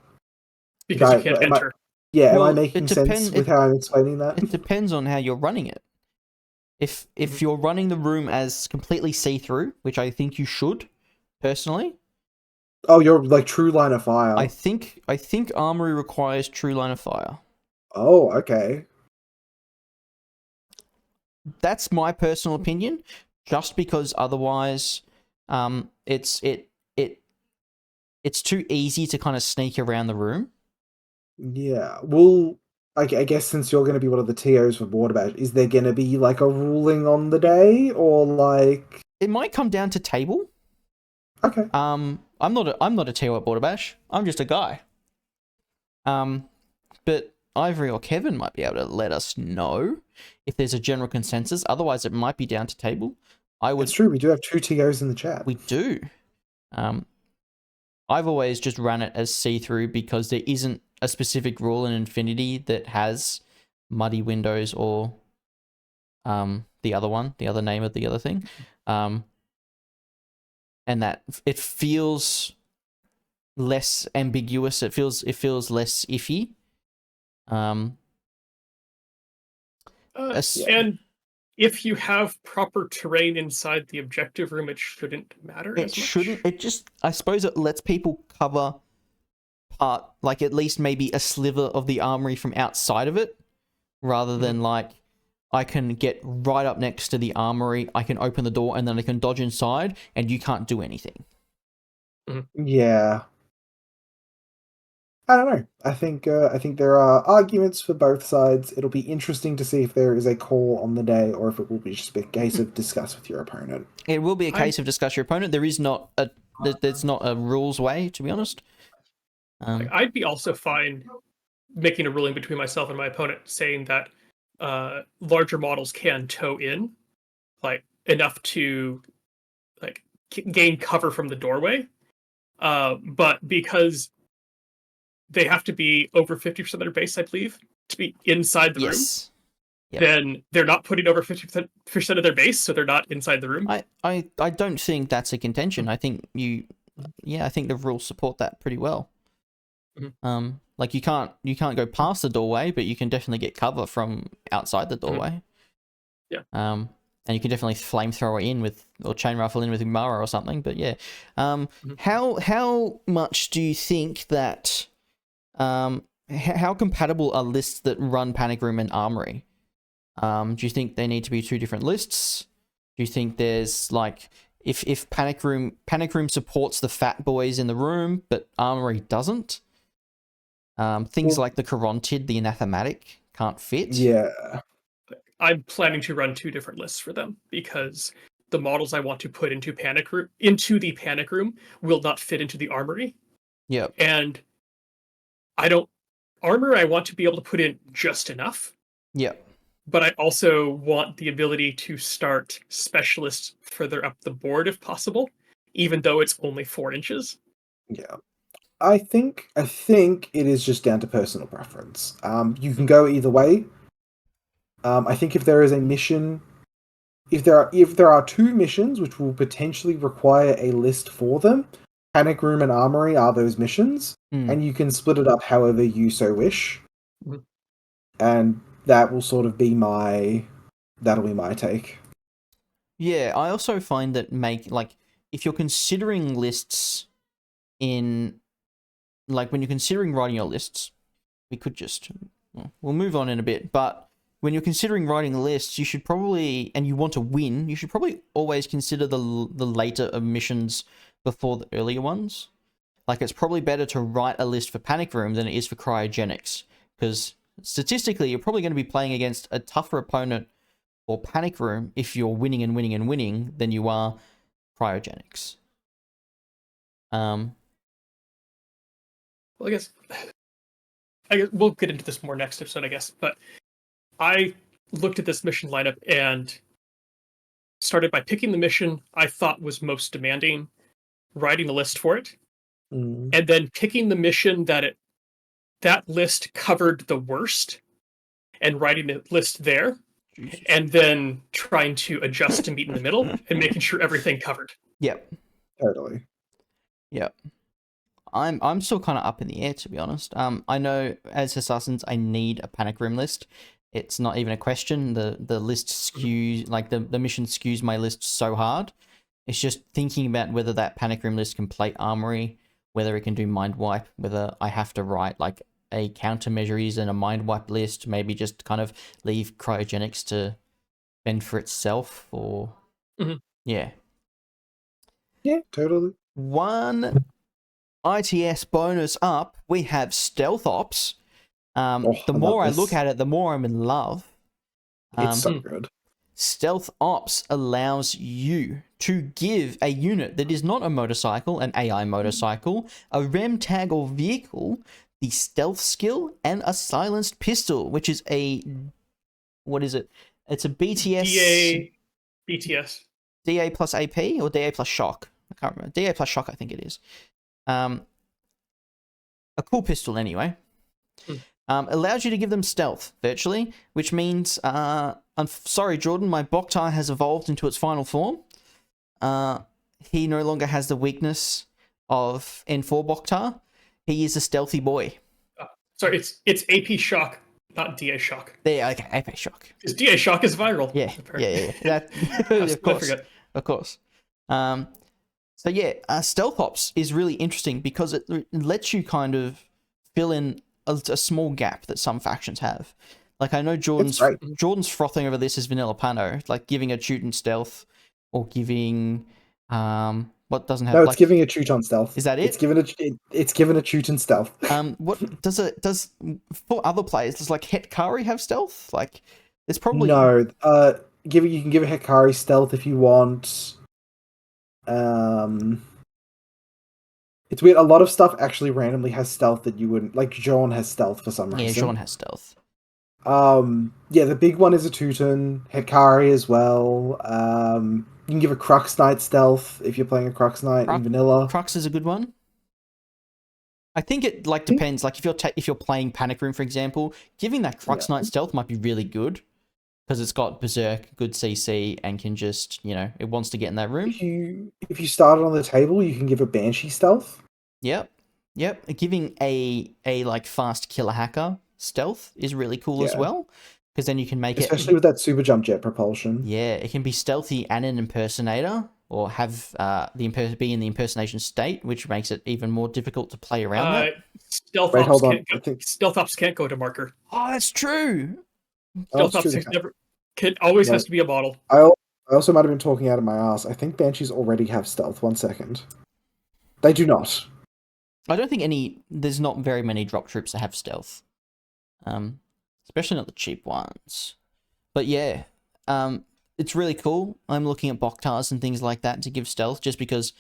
because you can't enter. Am I making sense with how I'm explaining that? It depends on how you're running it. If you're running the room as completely see-through, which I think you should, personally. Oh, you're like true line of fire. I think Armory requires true line of fire. Oh, okay. That's my personal opinion, just because otherwise, it's too easy to kind of sneak around the room. Yeah. Well, I guess since you're going to be one of the TOs for Borderbash, is there going to be like a ruling on the day, or like it might come down to table? Okay. I'm not a TO at Borderbash. I'm just a guy. But Ivory or Kevin might be able to let us know if there's a general consensus. Otherwise, it might be down to table. It's true. We do have 2 TOs in the chat. We do. I've always just run it as see-through because there isn't a specific rule in Infinity that has muddy windows or the other name of the other thing. And that it feels less ambiguous. It feels less iffy. And if you have proper terrain inside the objective room, it shouldn't matter as much. It shouldn't. It just, I suppose it lets people cover part, like at least maybe a sliver of the armory from outside of it, rather than like, I can get right up next to the armory, I can open the door, and then I can dodge inside, and you can't do anything. Yeah. I don't know. I think there are arguments for both sides. It'll be interesting to see if there is a call on the day, or if it will be just a case of discuss with your opponent. It will be a case of discuss your opponent. There is not a there's not a rules way, to be honest. I'd be also fine making a ruling between myself and my opponent, saying that larger models can tow in, like enough to like gain cover from the doorway, but because they have to be over 50% of their base, I believe, to be inside the room. Yep. Then they're not putting over 50% of their base, so they're not inside the room. I don't think that's a contention. I think I think the rules support that pretty well. Like you can't go past the doorway, but you can definitely get cover from outside the doorway. Yeah. And you can definitely flamethrower in with, or chain rifle in with Umara or something. But yeah, how much do you think that? How compatible are lists that run Panic Room and Armory? Do you think they need to be 2 different lists? Do you think there's like, if Panic Room supports the fat boys in the room, but Armory doesn't? Things like the Corontid, the Anathematic can't fit. Yeah. I'm planning to run 2 different lists for them because the models I want to put into the Panic Room will not fit into the Armory. Yep. And I want to be able to put in just enough. Yep. But I also want the ability to start specialists further up the board if possible, even though it's only 4 inches. Yeah. I think it is just down to personal preference. You can go either way. I think if there is a mission, if there are 2 missions which will potentially require a list for them, Panic Room and Armory are those missions, and you can split it up however you so wish. And that will sort of be that'll be my take. Yeah, I also find that if you're considering lists when you're considering writing your lists, we'll move on in a bit, but when you're considering writing lists, you should probably, and you want to win, you should probably always consider the later missions before the earlier ones. Like, it's probably better to write a list for Panic Room than it is for Cryogenics, because statistically, you're probably going to be playing against a tougher opponent for Panic Room if you're winning and winning and winning than you are Cryogenics. Well, I guess we'll get into this more next episode, I guess, but I looked at this mission lineup and started by picking the mission I thought was most demanding, writing a list for it, and then picking the mission that list covered the worst and writing the list there, and then trying to adjust to meet in the middle and making sure everything covered. Yep. Totally. Yep. I'm still kind of up in the air, to be honest. I know as Assassins, I need a Panic Room list. It's not even a question. The list skews, like the mission skews my list so hard. It's just thinking about whether that Panic Room list can play Armory, whether it can do Mind Wipe, whether I have to write like a Countermeasures and a Mind Wipe list, maybe just kind of leave Cryogenics to fend for itself, or yeah. Yeah, totally. One ITS bonus up, we have Stealth Ops. The more I look at it, the more I'm in love. It's so good. Stealth Ops allows you to give a unit that is not a motorcycle, an AI motorcycle, a rem tag or vehicle, the stealth skill, and a silenced pistol, which is a, what is it? It's a BTS, BTS. DA plus AP or DA plus shock. I can't remember. DA plus shock, I think it is. A cool pistol anyway. Allows you to give them stealth virtually, which means, I'm sorry, Jordan, my Boktar has evolved into its final form. He no longer has the weakness of N4 Boktar. He is a stealthy boy. Sorry, it's AP shock, not DA shock. There, okay, AP shock. Because DA shock is viral. Yeah, apparently. yeah. Of course, of course. So yeah, stealth ops is really interesting because it lets you kind of fill in a small gap that some factions have. Like, I know Jordan's frothing over this as Vanilla Pano, like giving a Teuton stealth or giving what doesn't have. No, it's like, giving a Teuton stealth. Is that it? It's given a Teuton stealth. What does for other players? Does like Hetkari have stealth? Like, it's probably no. You can give a Hikari stealth if you want. It's weird. A lot of stuff actually randomly has stealth that you wouldn't like. Jean has stealth for some reason. Yeah, Jean has stealth. Yeah, the big one is a Teuton, Hikari as well. You can give a Crux Knight stealth if you're playing a Crux Knight in vanilla. Crux is a good one. I think it like depends. Like if you're playing Panic Room, for example, giving that Crux Knight stealth might be really good because it's got Berserk, good CC, and can just, it wants to get in that room. If you start it on the table, you can give a Banshee stealth. Yep. Giving a like fast killer hacker stealth is really cool as well, because then you can make especially with that super jump jet propulsion. Yeah, it can be stealthy and an impersonator, or have be in the impersonation state, which makes it even more difficult to play around that. Stealth ops can't go to marker. Oh, that's true. Stealth ops always has to be a model. I also might have been talking out of my ass. I think Banshees already have stealth. 1 second. They do not. I don't think there's not very many drop troops that have stealth. Especially not the cheap ones. But yeah, it's really cool. I'm looking at Boktars and things like that to give stealth, just because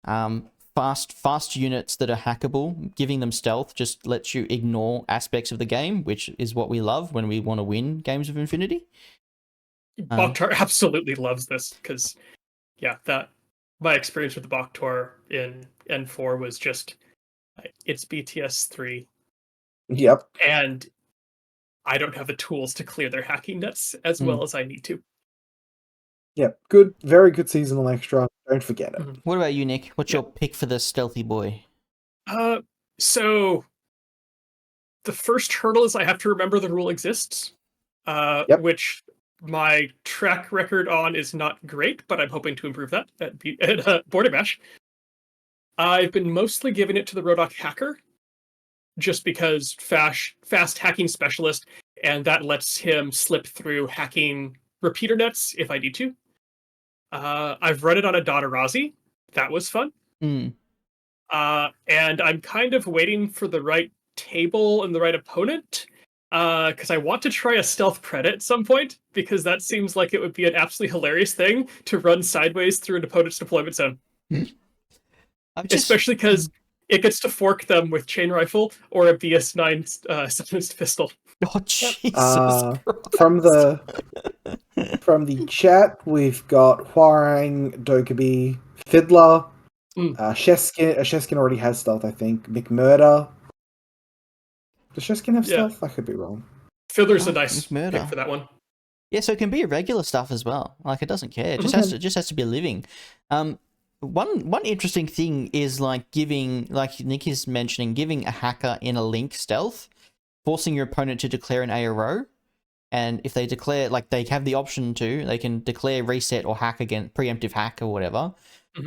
fast units that are hackable, giving them stealth just lets you ignore aspects of the game, which is what we love when we want to win games of Infinity. Boktar absolutely loves this because, my experience with the Boktar in N4 was just, it's BTS 3. Yep. And I don't have the tools to clear their hacking nets as well as I need to. Yep. Good, very good seasonal extra. Don't forget it. What about you, Nick? What's your pick for the stealthy boy? So the first hurdle is I have to remember the rule exists, which my track record on is not great, but I'm hoping to improve that at Borderbash. I've been mostly giving it to the Rodok hacker, just because fast hacking specialist, and that lets him slip through hacking repeater nets if I need to. I've run it on a Dotarazi. That was fun. And I'm kind of waiting for the right table and the right opponent, because I want to try a stealth Pred at some point, because that seems like it would be an absolutely hilarious thing to run sideways through an opponent's deployment zone. Especially because it gets to fork them with chain rifle or a BS9 silenced pistol. Oh, Jesus Christ. From the chat, we've got Huarang, Dokubi, Fiddler, Sheskin already has stealth, I think. McMurder. Does Sheskin have stealth? I could be wrong. Fiddler's a nice pick for that one. Yeah, so it can be irregular stuff as well. Like, it doesn't care. It just has to be living. One interesting thing is giving, like Nick is mentioning, giving a hacker in a link stealth, forcing your opponent to declare an ARO, and if they declare, they have the option to, they can declare reset or hack again, preemptive hack or whatever.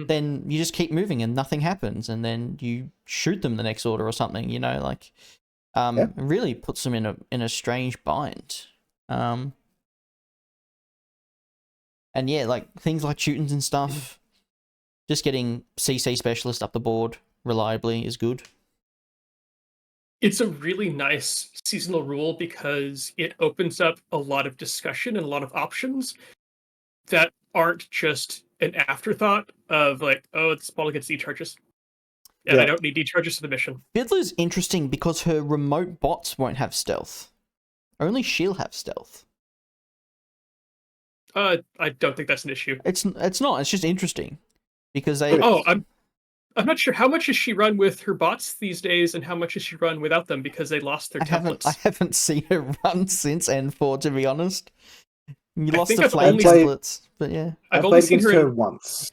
Then you just keep moving and nothing happens, and then you shoot them the next order or something. It really puts them in a strange bind. And yeah, things like shootings and stuff. Just getting CC specialist up the board reliably is good. It's a really nice seasonal rule because it opens up a lot of discussion and a lot of options that aren't just an afterthought of this ball gets Z charges. And I Yeah. don't need decharges for the mission. Fiddler's interesting because her remote bots won't have stealth. Only she'll have stealth. I don't think that's an issue. It's not. It's just interesting because they. Oh, I'm not sure how much does she run with her bots these days, and how much does she run without them because they lost their templates. I haven't seen her run since N4, to be honest. You I lost think the I've flame only- templates, but yeah. I I've only played seen against her. her once.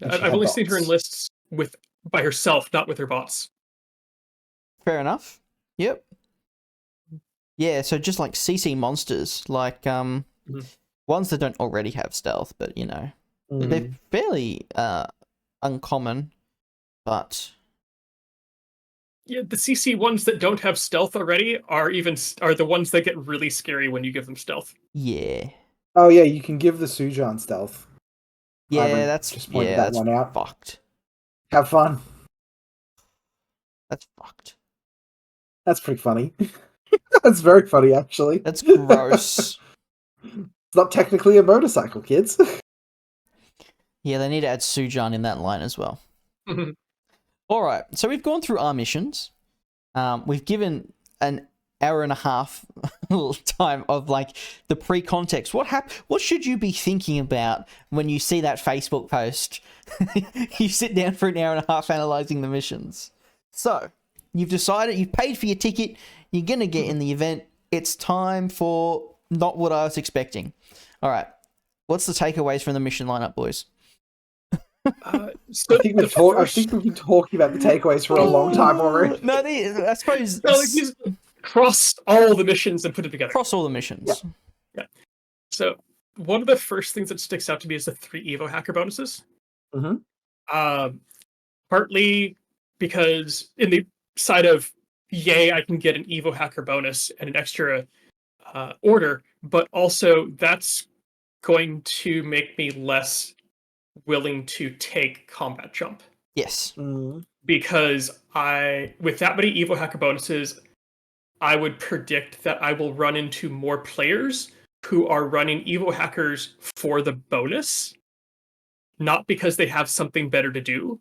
and she I've had only seen her in bots. lists by herself, not with her bots. Fair enough. Yep. Yeah, so just like CC monsters, like ones that don't already have stealth, but you know, they're fairly uncommon, but Yeah, the CC ones that don't have stealth already are the ones that get really scary when you give them stealth. yeah. Oh yeah, you can give the Sujan stealth. Yeah, Ivory that's just pointed that one out. fucked. Have fun. That's fucked. That's pretty funny. That's very funny, actually. That's gross. It's not technically a motorcycle, kids. Yeah, they need to add Sujan in that line as well. Alright, so we've gone through our missions. We've given an hour and a half time of like the pre-context. What should you be thinking about when you see that Facebook post? You sit down for an hour and a half analyzing the missions. So, you've decided, you've paid for your ticket, you're going to get in the event. It's time for not what I was expecting. Alright, what's the takeaways from the mission lineup, boys? So I think we've been talking about the takeaways for a long time already. No, I suppose just cross all the missions and put it together. cross all the missions. Yeah. So one of the first things that sticks out to me is the 3 Evo hacker bonuses. Partly because in the side of yay, I can get an Evo hacker bonus and an extra order, but also that's going to make me less willing to take combat jump. Yes. Because with that many Evo hacker bonuses, I would predict that I will run into more players who are running Evo hackers for the bonus, not because they have something better to do,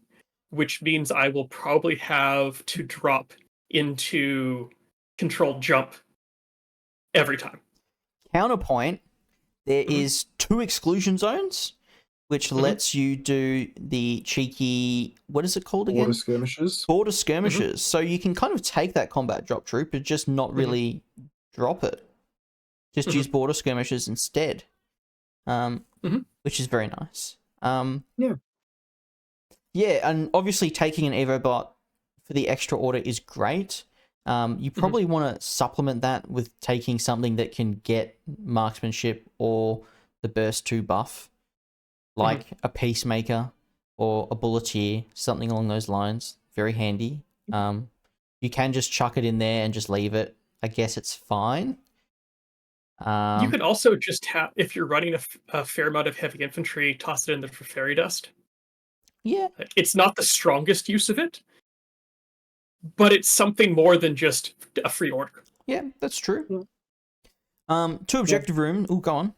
which means I will probably have to drop into controlled jump every time. Counterpoint, there is 2 exclusion zones, which lets you do the cheeky, what is it called again? Border skirmishes. Border skirmishes. So you can kind of take that combat drop troop, but just not really drop it. Just use border skirmishes instead, which is very nice. Yeah, and obviously taking an Evo bot for the extra order is great. You probably want to supplement that with taking something that can get marksmanship or the burst 2 buff, like a peacemaker or a bulleteer, something along those lines. Very handy. You can just chuck it in there and just leave it. I guess it's fine. You could also just have, if you're running a fair amount of heavy infantry, toss it in there for fairy dust. Yeah. It's not the strongest use of it, but it's something more than just a free order. Yeah, that's true. 2 objective room. Oh, go on.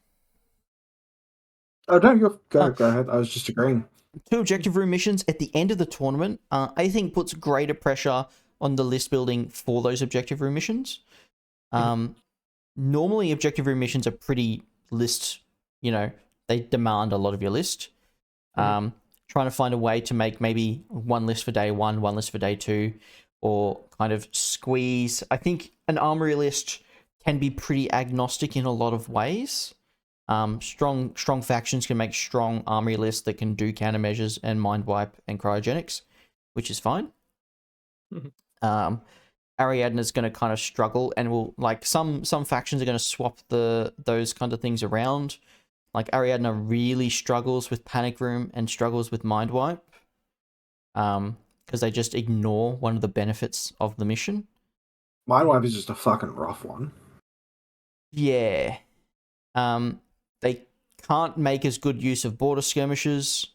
Oh, no, go ahead. I was just agreeing. 2 objective room missions at the end of the tournament, I think puts greater pressure on the list building for those objective room missions. Normally, objective room missions are pretty list, they demand a lot of your list. Trying to find a way to make maybe 1 list for day 1, 1 list for day 2, or kind of squeeze. I think an armory list can be pretty agnostic in a lot of ways. Strong factions can make strong armory lists that can do countermeasures and mind wipe and cryogenics, which is fine. Ariadne's going to kind of struggle, and will some factions are going to swap those kind of things around. Like Ariadne really struggles with panic room and struggles with mind wipe, because they just ignore one of the benefits of the mission. Mind wipe is just a fucking rough one. Yeah. They can't make as good use of border skirmishes.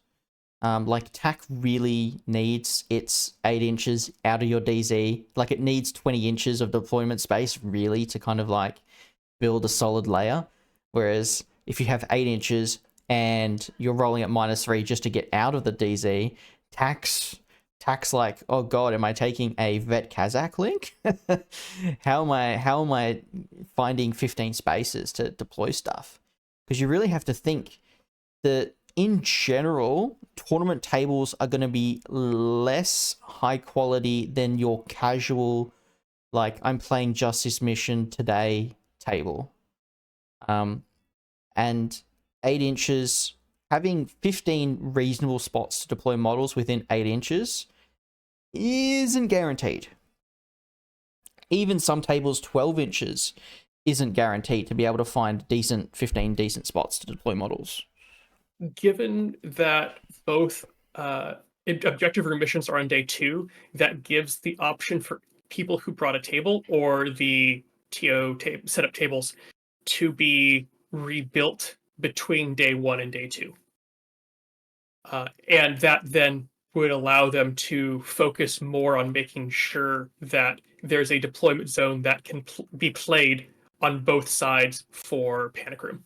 TAC really needs its 8 inches out of your DZ. It needs 20 inches of deployment space, really, to kind of, build a solid layer. Whereas, if you have 8 inches and you're rolling at -3 just to get out of the DZ, TAC's tax like, oh god, am I taking a vet Kazakh link? how am I finding 15 spaces to deploy stuff? Because you really have to think that in general, tournament tables are going to be less high quality than your casual, like, I'm playing just this mission today table. And 8 inches, having 15 reasonable spots to deploy models within 8 inches isn't guaranteed. Even some tables 12 inches isn't guaranteed to be able to find 15 decent spots to deploy models. Given that both objective room missions are on day 2, that gives the option for people who brought a table or the TO setup tables to be rebuilt between day 1 and day 2. And that then would allow them to focus more on making sure that there's a deployment zone that can be played on both sides for Panic Room.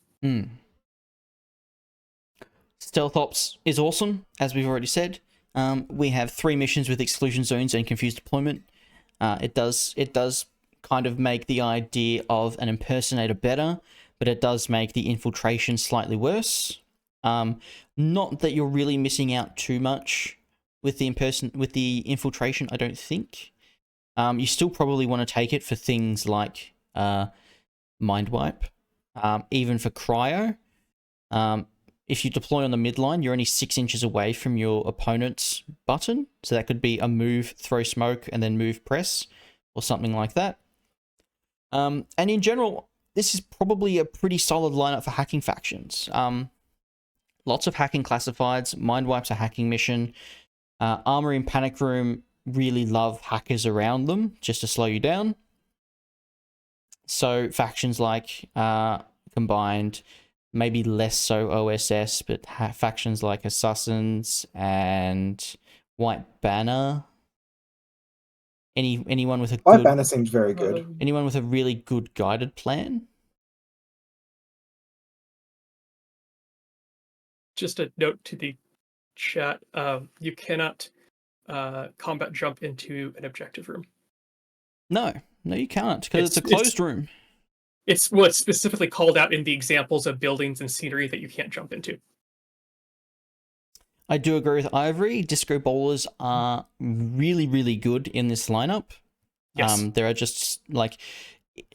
Stealth Ops is awesome, as we've already said. We have 3 missions with exclusion zones and confused deployment. It does kind of make the idea of an impersonator better, but it does make the infiltration slightly worse. Not that you're really missing out too much with the infiltration, I don't think. You still probably want to take it for things like Mind Wipe, even for Cryo. If you deploy on the midline, you're only 6 inches away from your opponent's button. So that could be a move, throw smoke, and then move press, or something like that. And in general, this is probably a pretty solid lineup for hacking factions. Lots of hacking classifieds. Mind Wipe's a hacking mission. Armory and Panic Room really love hackers around them, just to slow you down. So factions like Combined, maybe less so OSS, but factions like Assassins and White Banner. Anyone with a White Banner seems very good. Anyone with a really good guided plan? Just a note to the chat: you cannot combat jump into an objective room. No, you can't, because it's a closed room. It's what's specifically called out in the examples of buildings and scenery that you can't jump into. I do agree with Ivory. Disco bowlers are really, really good in this lineup. Yes. There are just like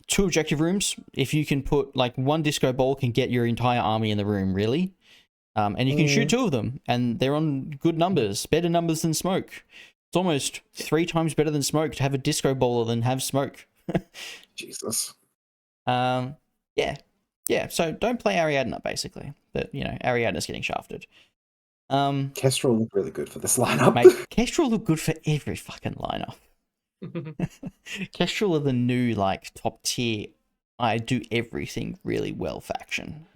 2 objective rooms. If you can put like 1 disco ball can get your entire army in the room, really. And you can shoot 2 of them, and they're on good numbers, better numbers than smoke. It's almost 3 times better than smoke to have a disco bowler than have smoke. Jesus. Yeah. So don't play Ariadna, basically. But Ariadna's getting shafted. Kestrel look really good for this lineup. Mate, Kestrel look good for every fucking lineup. Kestrel are the new like top tier. I do everything really well faction.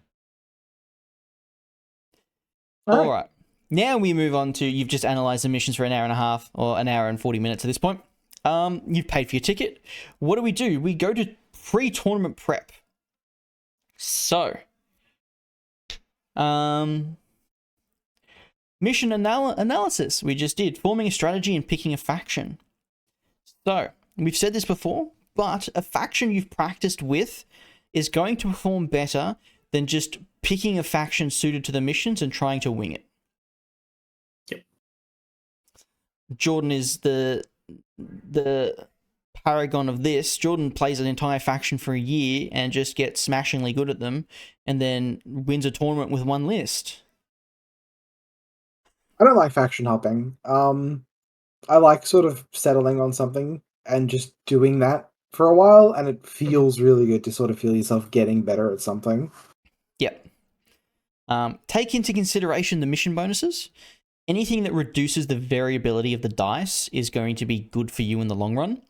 All right. Now we move on to, you've just analysed the missions for an hour and a half, or an hour and 40 minutes at this point. You've paid for your ticket. What do? We go to pre-tournament prep. So, mission analysis we just did. Forming a strategy and picking a faction. So, we've said this before, but a faction you've practiced with is going to perform better than just picking a faction suited to the missions and trying to wing it. Yep. Jordan is the paragon of this. Jordan plays an entire faction for a year and just gets smashingly good at them, and then wins a tournament with 1 list. I don't like faction hopping. I like sort of settling on something and just doing that for a while, and it feels really good to sort of feel yourself getting better at something. Yep. Take into consideration the mission bonuses. Anything that reduces the variability of the dice is going to be good for you in the long run.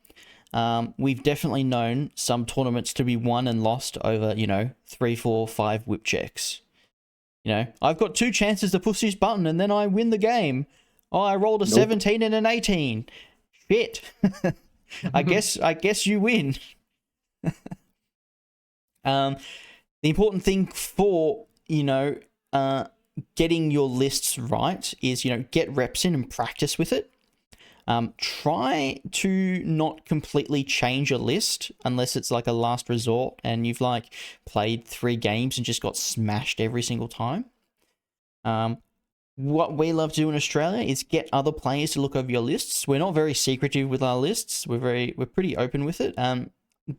We've definitely known some tournaments to be won and lost over, 3, 4, 5 whip checks. I've got 2 chances to push this button and then I win the game. Oh, I rolled a 17 and an 18. Shit. I guess you win. The important thing for, getting your lists right is, get reps in and practice with it. Try to not completely change your list unless it's like a last resort and you've like played 3 games and just got smashed every single time. What we love to do in Australia is get other players to look over your lists. We're not very secretive with our lists. We're pretty open with it.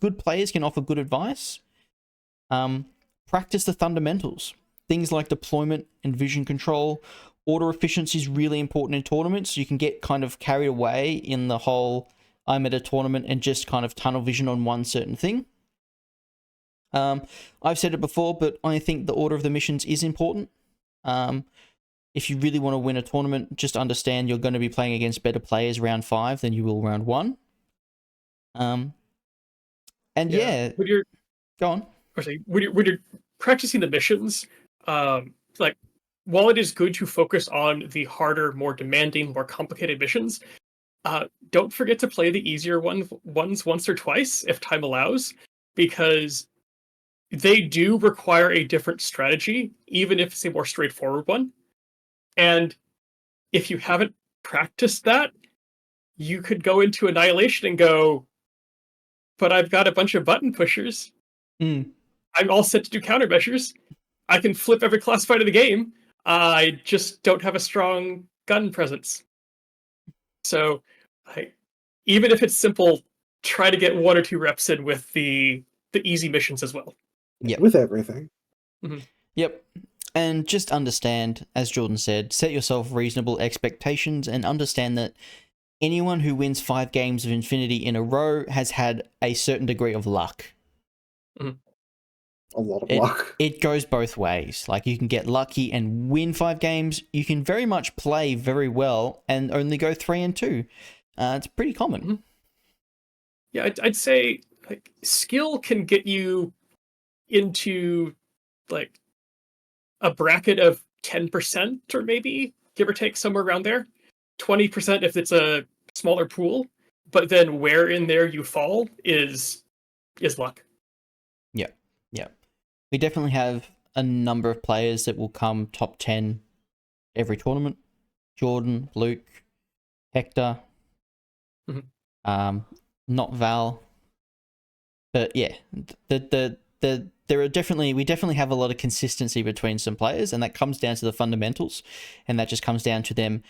Good players can offer good advice. Practice the fundamentals. Things like deployment and vision control. Order efficiency is really important in tournaments. You can get kind of carried away in the whole I'm at a tournament and just kind of tunnel vision on one certain thing. I've said it before, but I think the order of the missions is important. If you really want to win a tournament, just understand you're going to be playing against better players round 5 than you will round 1. And yeah, when you're go on. when you're practicing the missions, like while it is good to focus on the harder, more demanding, more complicated missions, don't forget to play the easier ones once or twice if time allows, because they do require a different strategy, even if it's a more straightforward one. And if you haven't practiced that, you could go into Annihilation and go, but I've got a bunch of button pushers. Mm. I'm all set to do countermeasures. I can flip every classified in the game. I just don't have a strong gun presence. So, even if it's simple, try to get 1 or 2 reps in with the easy missions as well. Yep. With everything. Mm-hmm. Yep. And just understand, as Jordan said, set yourself reasonable expectations and understand that anyone who wins 5 games of Infinity in a row has had a certain degree of luck. Mm-hmm. A lot of luck. It goes both ways. Like, you can get lucky and win 5 games. You can very much play very well and only go 3 and 2. It's pretty common. Mm-hmm. Yeah, I'd say like skill can get you into like a bracket of 10% or maybe give or take somewhere around there. 20% if it's a smaller pool, but then where in there you fall is luck. Yeah. We definitely have a number of players that will come top 10 every tournament. Jordan, Luke, Hector, not Val. But yeah, we definitely have a lot of consistency between some players, and that comes down to the fundamentals, and that just comes down to them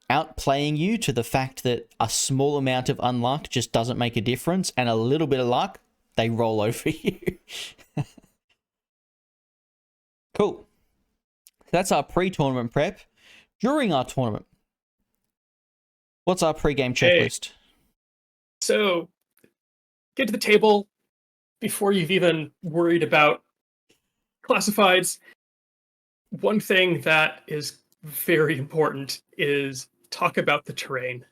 outplaying you to the fact that a small amount of unluck just doesn't make a difference, and a little bit of luck, they roll over you. Cool. That's our pre-tournament prep. During our tournament, what's our pre-game checklist? So, get to the table before you've even worried about classifieds. One thing that is very important is talk about the terrain,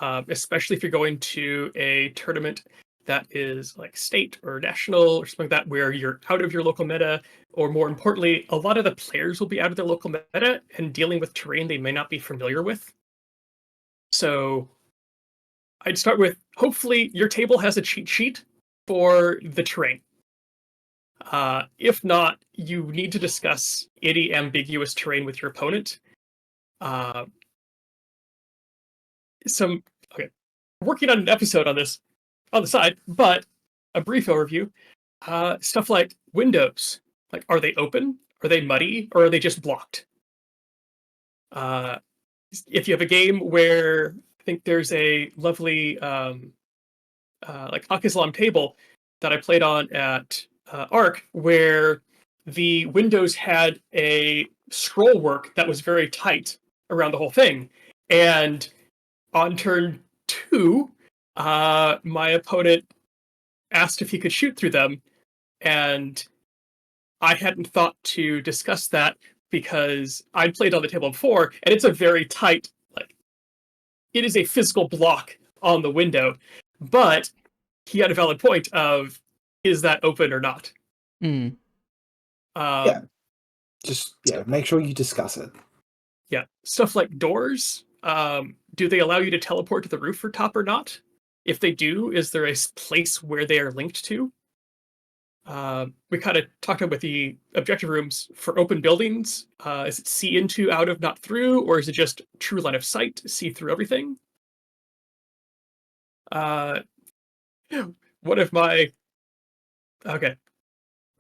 especially if you're going to a tournament that is like state or national or something like that, where you're out of your local meta, or more importantly, a lot of the players will be out of their local meta and dealing with terrain they may not be familiar with. So I'd start with, hopefully your table has a cheat sheet for the terrain. If not, you need to discuss any ambiguous terrain with your opponent. Working on an episode on this on the side, but a brief overview. Stuff like windows. Like, are they open? Are they muddy? Or are they just blocked? If you have a game where I think there's a lovely like Al-Islam table that I played on at Arc, where the windows had a scroll work that was very tight around the whole thing. And on turn 2, my opponent asked if he could shoot through them, and I hadn't thought to discuss that because I'd played on the table before, and it's a very tight, like, it is a physical block on the window, but he had a valid point of, is that open or not? Make sure you discuss it. Yeah, stuff like doors. Do they allow you to teleport to the roof or top or not? If they do, is there a place where they are linked to? We kind of talked about the objective rooms for open buildings. Is it see into, out of, not through, or is it just true line of sight, see through everything? Uh, one of my okay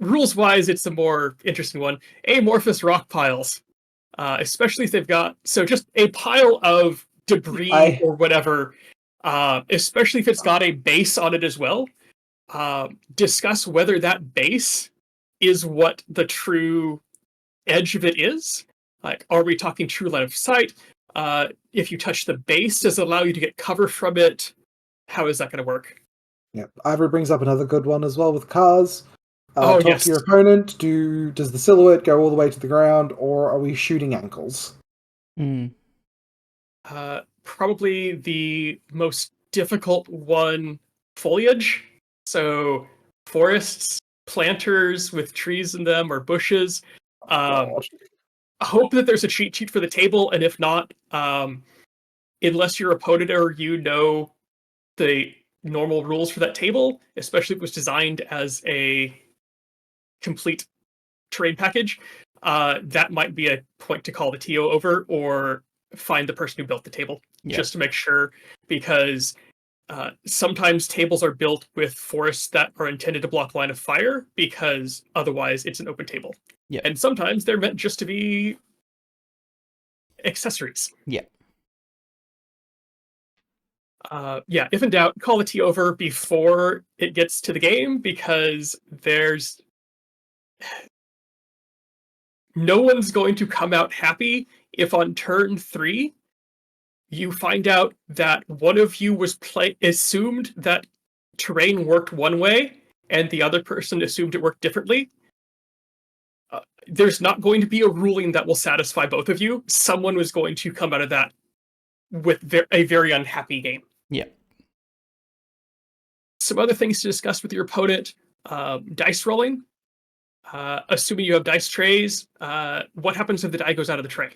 rules wise, it's a more interesting one. Amorphous rock piles, especially if they've got just a pile of debris I or whatever. Especially if it's got a base on it as well. Discuss whether that base is what the true edge of it is. Like, are we talking true line of sight? If you touch the base, does it allow you to get cover from it? How is that going to work? Yeah, Ivory brings up another good one as well with cars. Oh, Talk yes. to your opponent. Does the silhouette go all the way to the ground, or are we shooting ankles? Mm. Probably the most difficult one, foliage. So forests, planters with trees in them, or bushes. God. Hope that there's a cheat sheet for the table, and if not, unless your opponent or you know the normal rules for that table, especially if it was designed as a complete terrain package, that might be a point to call the TO over or find the person who built the table just to make sure, because sometimes tables are built with forests that are intended to block line of fire because otherwise it's an open table. Yeah. And sometimes they're meant just to be accessories. Yeah. If in doubt, call the T over before it gets to the game, because there's no one's going to come out happy if on turn 3 you find out that one of you assumed that terrain worked one way and the other person assumed it worked differently. There's not going to be a ruling that will satisfy both of you. Someone was going to come out of that with a very unhappy game. Yeah. Some other things to discuss with your opponent: dice rolling. Assuming you have dice trays, what happens if the die goes out of the tray?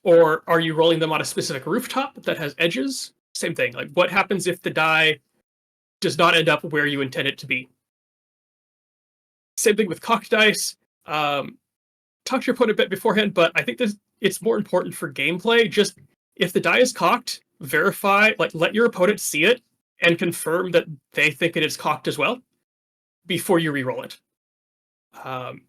Or are you rolling them on a specific rooftop that has edges? Same thing. Like, what happens if the die does not end up where you intend it to be? Same thing with cocked dice. Talk to your opponent a bit beforehand, but I think it's more important for gameplay. Just if the die is cocked, verify, let your opponent see it and confirm that they think it is cocked as well before you re-roll it. Mine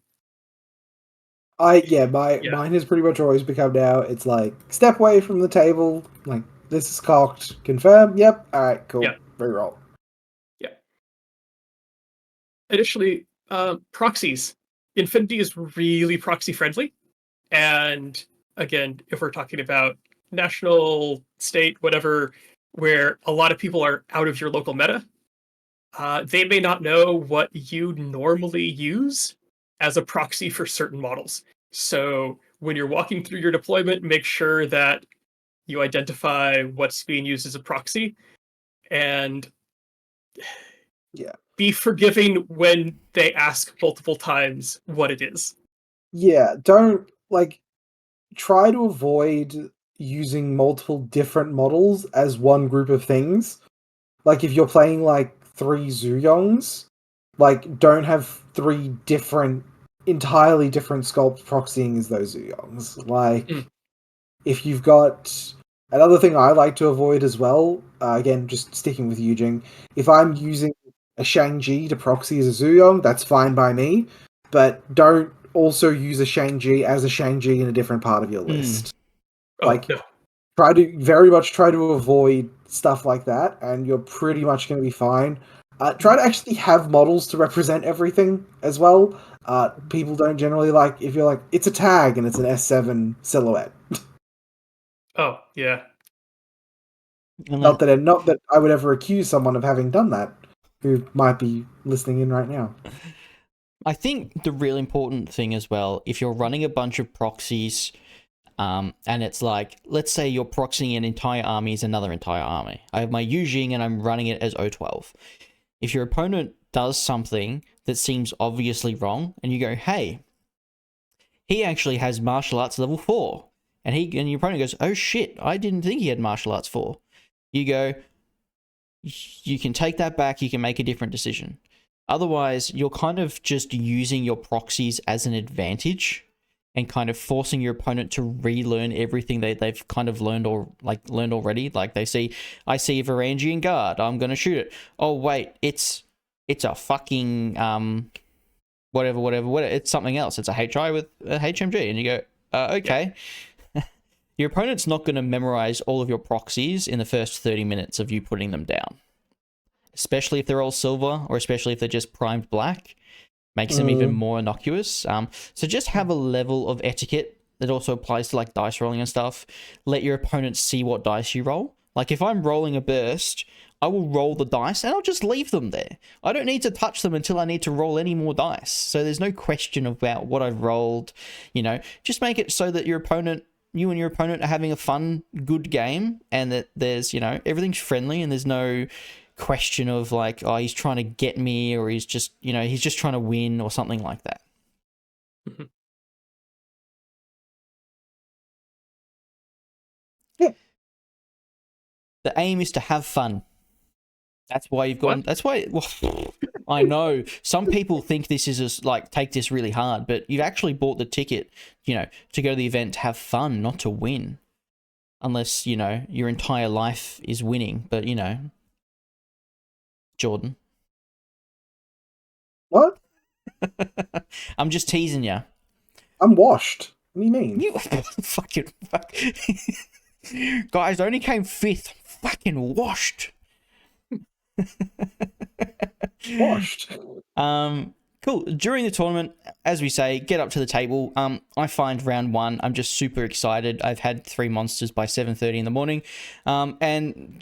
has pretty much always become now. It's like step away from the table. Like, this is cocked. Confirm. Yep. All right. Cool. Yeah. Reroll. Yeah. Additionally, proxies. Infinity is really proxy friendly, and again, if we're talking about national, state, whatever, where a lot of people are out of your local meta, they may not know what you normally use as a proxy for certain models. So when you're walking through your deployment, make sure that you identify what's being used as a proxy, and be forgiving when they ask multiple times what it is. Yeah, don't try to avoid using multiple different models as one group of things. Like, if you're playing 3 Zuyongs, don't have 3 entirely different sculpt proxying as those Zuyongs. If you've got another thing I like to avoid as well, again, just sticking with Yujing, if I'm using a Shang-Chi to proxy as a Zuyong, that's fine by me, but don't also use a Shang-Chi as a Shang-Chi in a different part of your list. No. Try to avoid stuff like that, and you're pretty much going to be fine. Try to actually have models to represent everything as well. People don't generally if you're like, it's a tag and it's an S7 silhouette. Oh, yeah. Not that I would ever accuse someone of having done that, who might be listening in right now. I think the real important thing as well, if you're running a bunch of proxies, and it's let's say you're proxying an entire army as another entire army. I have my Yujing and I'm running it as O12. If your opponent does something that seems obviously wrong, and you go, hey, he actually has martial arts level 4, and your opponent goes, oh shit, I didn't think he had martial arts 4. You go, you can take that back, you can make a different decision. Otherwise, you're kind of just using your proxies as an advantage, and kind of forcing your opponent to relearn everything they've kind of learned already. Like I see a Varangian guard, I'm gonna shoot it. Oh wait, it's a fucking whatever. It's something else. It's a HI with a HMG, and you go, okay. Yeah. Your opponent's not going to memorize all of your proxies in the first 30 minutes of you putting them down, especially if they're all silver, or especially if they're just primed black. Makes them even more innocuous. So just have a level of etiquette that also applies to like dice rolling and stuff. Let your opponent see what dice you roll. Like if I'm rolling a burst, I will roll the dice and I'll just leave them there. I don't need to touch them until I need to roll any more dice. So there's no question about what I've rolled. Just make it so that you and your opponent are having a fun, good game, and that there's, everything's friendly and there's no question of like, oh, he's trying to get me, or he's just trying to win or something like that. Yeah. The aim is to have fun. That's why you've gone. What? That's why. Well, I know some people think this is just like take this really hard, but you've actually bought the ticket, to go to the event to have fun, not to win. Unless your entire life is winning, but Jordan. What? I'm just teasing you. I'm washed. What do you mean? You fucking fuck. Guys, I only came 5th. Fucking washed. Washed. Cool. During the tournament, as we say, get up to the table. I find round 1, I'm just super excited. I've had 3 monsters by 7:30 in the morning, and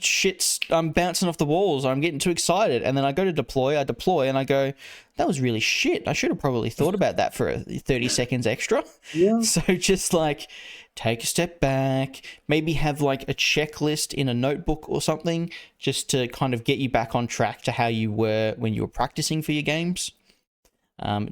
I'm bouncing off the walls. I'm getting too excited, and then I go to deploy. I deploy, and I go, that was really shit. I should have probably thought about that for 30 seconds extra. Yeah. So just like take a step back, maybe have like a checklist in a notebook or something, just to kind of get you back on track to how you were when you were practicing for your games.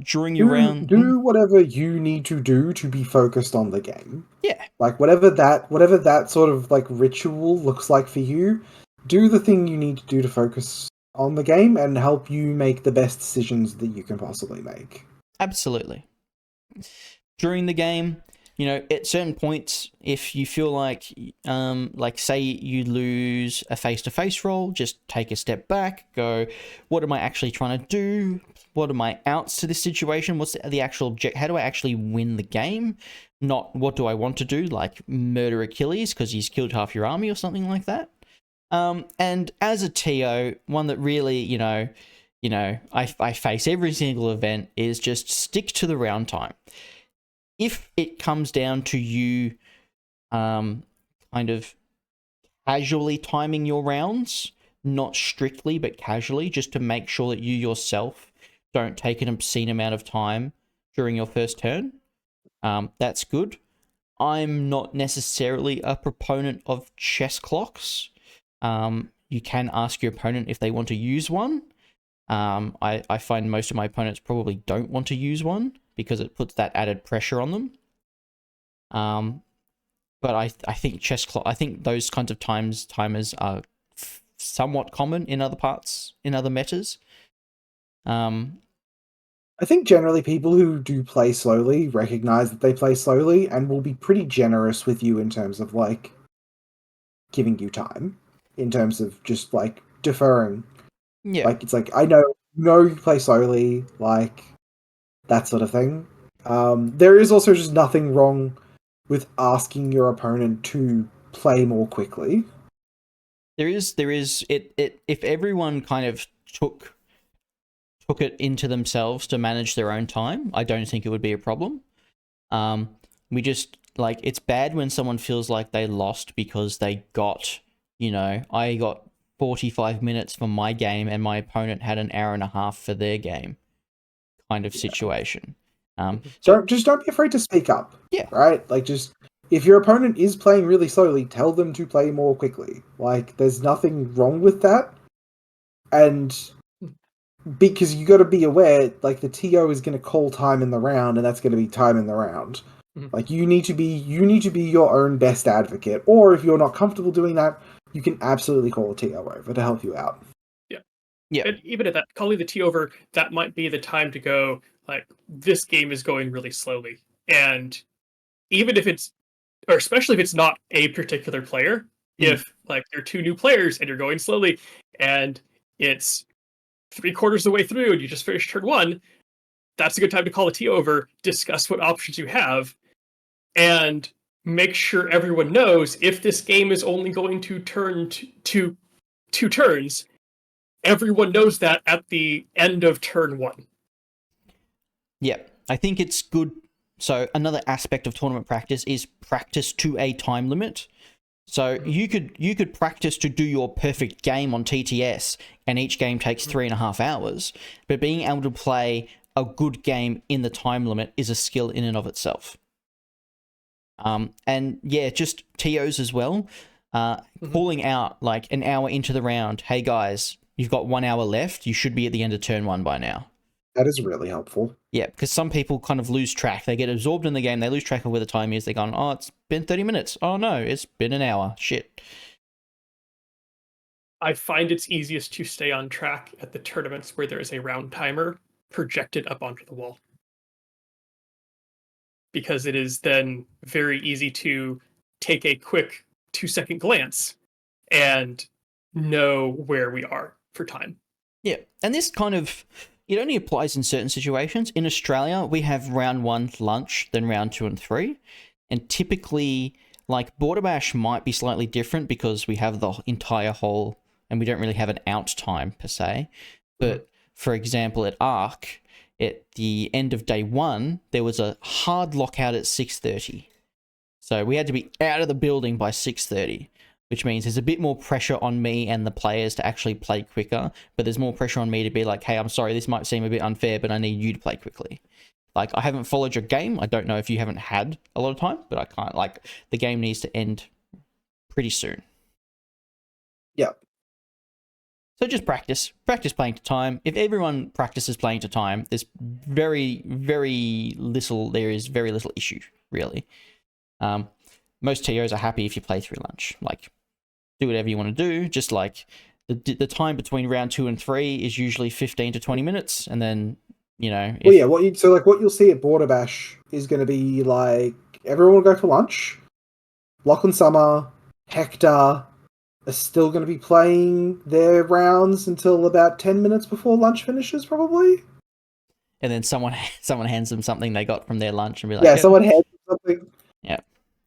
During your round, do whatever you need to do to be focused on the game. Yeah. Like whatever that sort of like ritual looks like for you, do the thing you need to do to focus on the game and help you make the best decisions that you can possibly make. Absolutely. During the game, at certain points, if you feel like say you lose a face-to-face roll, just take a step back, go, what am I actually trying to do? What are my outs to this situation? What's the actual object? How do I actually win the game? Not what do I want to do, like murder Achilles because he's killed half your army or something like that. And as a TO, one that really, I face every single event is just stick to the round time. If it comes down to you kind of casually timing your rounds, not strictly, but casually, just to make sure that you yourself don't take an obscene amount of time during your first turn, that's good. I'm not necessarily a proponent of chess clocks. You can ask your opponent if they want to use one. I find most of my opponents probably don't want to use one because it puts that added pressure on them. But I think I think those kinds of timers are somewhat common in other metas. I think generally people who do play slowly recognize that they play slowly and will be pretty generous with you in terms of like giving you time, in terms of just like deferring. Yeah. Like it's like, I know you play slowly, like that sort of thing. There is also just nothing wrong with asking your opponent to play more quickly. There is if everyone kind of took it into themselves to manage their own time, I don't think it would be a problem. We just like, it's bad when someone feels like they lost because they got, I got 45 minutes for my game and my opponent had an hour and a half for their game kind of situation. Don't be afraid to speak up. Yeah. Right? Like, just, if your opponent is playing really slowly, tell them to play more quickly. Like, there's nothing wrong with that. And because you got to be aware, like, the TO is going to call time in the round, and that's going to be time in the round. Like, you need to be your own best advocate. Or if you're not comfortable doing that, you can absolutely call a TO over to help you out. Yeah. And even at that, calling the T over, that might be the time to go, like, this game is going really slowly. And even if it's, or especially if it's not a particular player, if like you're two new players and you're going slowly and it's 3/4 of the way through and you just finished turn one, that's a good time to call a tea over, discuss what options you have, and make sure everyone knows if this game is only going to turn to two turns, everyone knows that at the end of turn one. Yeah, I think it's good. So another aspect of tournament practice is practice to a time limit. So you could practice to do your perfect game on TTS, and each game takes 3.5 hours. But being able to play a good game in the time limit is a skill in and of itself. And yeah, just TOs as well. Calling out like an hour into the round, hey guys, you've got 1 hour left. You should be at the end of turn one by now. That is really helpful. Yeah, because some people kind of lose track. They get absorbed in the game. They lose track of where the time is. They're going, oh, it's been 30 minutes. Oh, no, it's been an hour. Shit. I find it's easiest to stay on track at the tournaments where there is a round timer projected up onto the wall. Because it is then very easy to take a quick 2-second glance and know where we are for time. Yeah, and this kind of... It only applies in certain situations. In Australia, we have round 1 lunch, then round 2 and 3. And typically, like, Borderbash might be slightly different because we have the entire whole, and we don't really have an out time, per se. But, for example, at Arc, at the end of day 1, there was a hard lockout at 6:30. So we had to be out of the building by 6:30. Which means there's a bit more pressure on me and the players to actually play quicker, but there's more pressure on me to be like, hey, I'm sorry, this might seem a bit unfair, but I need you to play quickly. Like, I haven't followed your game. I don't know if you haven't had a lot of time, but I can't, like, the game needs to end pretty soon. Yeah. So just practice playing to time. If everyone practices playing to time, there's very little issue, really. Most TOs are happy if you play through lunch. Like, do whatever you want to do. Just like the time between round 2 and 3 is usually 15 to 20 minutes, and then Well, yeah. What you'll see at Borderbash is going to be like everyone will go for lunch. Lachlan Summer, Hector are still going to be playing their rounds until about 10 minutes before lunch finishes, probably. And then someone hands them something they got from their lunch and be like, yeah, someone hands them something. Yeah.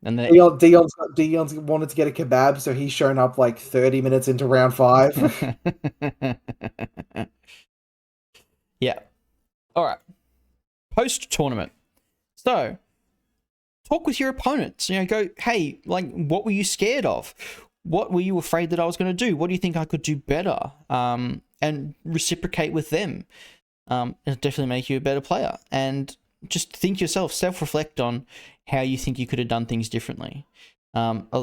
And Dion's wanted to get a kebab, so he's shown up like 30 minutes into round 5. Yeah. All right. Post-tournament. So, talk with your opponents. Go, hey, like, what were you scared of? What were you afraid that I was going to do? What do you think I could do better? And reciprocate with them. It'll definitely make you a better player. And just think yourself, self-reflect on how you think you could have done things differently.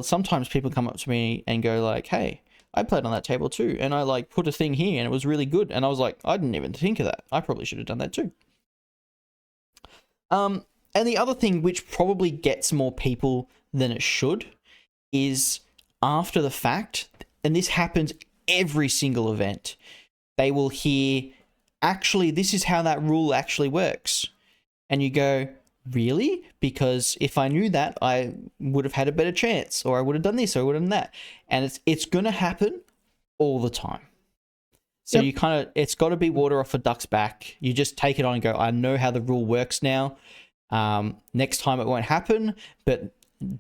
Sometimes people come up to me and go like, hey, I played on that table too, and I like put a thing here and it was really good, and I was like, I didn't even think of that. I probably should have done that too. And the other thing which probably gets more people than it should is after the fact, and this happens every single event, they will hear, actually, this is how that rule actually works. And you go, really? Because if I knew that, I would have had a better chance, or I would have done this, or I would have done that. And it's going to happen all the time. So you kind of, it's got to be water off a duck's back. You just take it on and go, I know how the rule works now. Next time it won't happen, but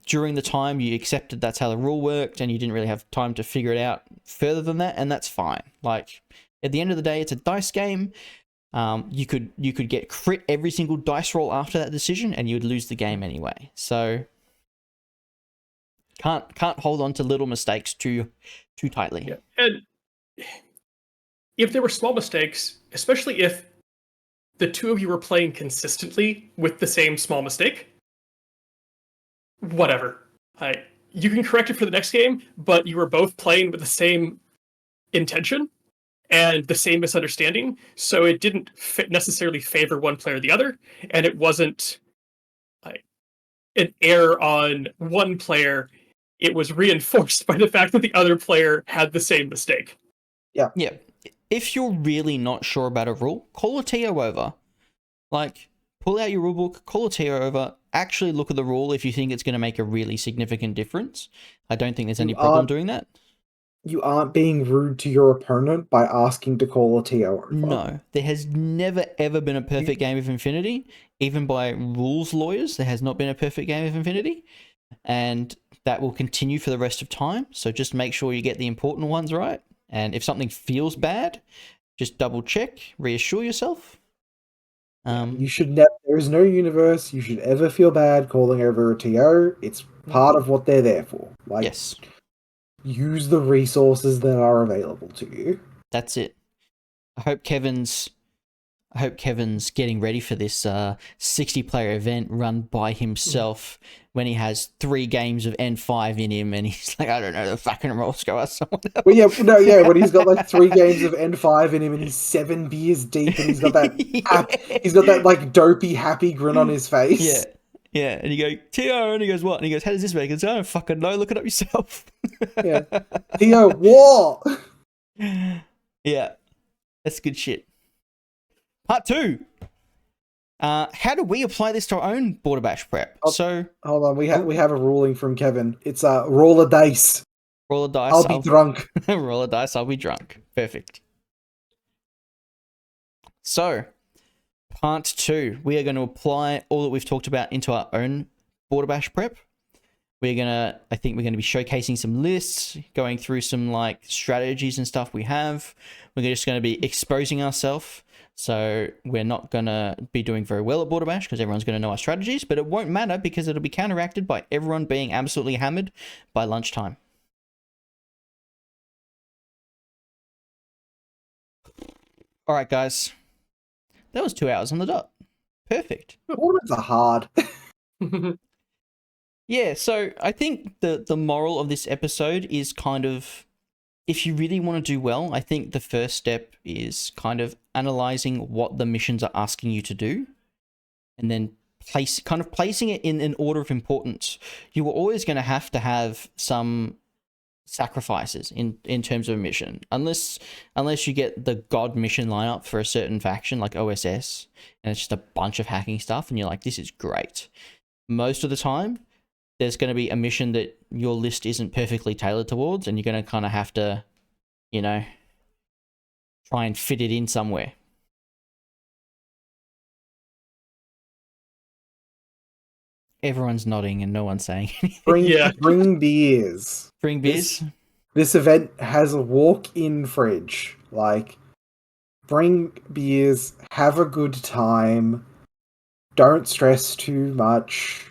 during the time you accepted that's how the rule worked and you didn't really have time to figure it out further than that, and that's fine. Like, at the end of the day, it's a dice game. You could get crit every single dice roll after that decision, and you would lose the game anyway. So can't hold on to little mistakes too tightly. Yeah. And if there were small mistakes, especially if the two of you were playing consistently with the same small mistake, whatever. You can correct it for the next game, but you were both playing with the same intention and the same misunderstanding, so it didn't necessarily favor one player or the other, and it wasn't an error on one player. It was reinforced by the fact that the other player had the same mistake. Yeah. If you're really not sure about a rule, call a TO over. Like, pull out your rulebook, call a TO over, actually look at the rule if you think it's going to make a really significant difference. I don't think there's any You problem aren't- doing that. You aren't being rude to your opponent by asking to call a TO over. No, there has never ever been a perfect game of Infinity. Even by rules lawyers, there has not been a perfect game of Infinity. And that will continue for the rest of time. So just make sure you get the important ones right. And if something feels bad, just double check, reassure yourself. You should never. There is no universe you should ever feel bad calling over a TO. It's part of what they're there for. Like, yes, use the resources that are available to you. that's it. I hope Kevin's getting ready for this 60-player event run by himself when he has 3 games of N5 in him and he's like, I don't know, the fucking rolls go out someone else. Well, when he's got like 3 games of N5 in him and he's 7 beers deep and he's got that he's got that like dopey happy grin on his face. Yeah, and you go, Tio, and he goes, what? And he goes, how does this make it? I don't fucking know, look it up yourself. Yeah. TO, war! Yeah, that's good shit. Part 2. How do we apply this to our own Borderbash prep? So Hold on, we have a ruling from Kevin. It's roll a dice. roll a dice. I'll be drunk. Roll a dice. I'll be drunk. Perfect. So, part 2. We are going to apply all that we've talked about into our own Borderbash prep. I think we're going to be showcasing some lists, going through some like strategies and stuff we have. We're just going to be exposing ourselves. So we're not going to be doing very well at Borderbash because everyone's going to know our strategies, but it won't matter because it'll be counteracted by everyone being absolutely hammered by lunchtime. All right, guys. That was 2 hours on the dot. Perfect. Tournaments are hard. Yeah, so I think the moral of this episode is kind of, if you really want to do well, I think the first step is kind of analyzing what the missions are asking you to do, and then placing it in an order of importance. You are always going to have some sacrifices in terms of a mission, unless you get the god mission lineup for a certain faction like OSS, and it's just a bunch of hacking stuff, and you're like, this is great. Most of the time, there's going to be a mission that your list isn't perfectly tailored towards, and you're going to kind of have to, try and fit it in somewhere. Everyone's nodding and no one's saying anything. Bring beers. Bring beers? This event has a walk-in fridge. Like, bring beers, have a good time, don't stress too much.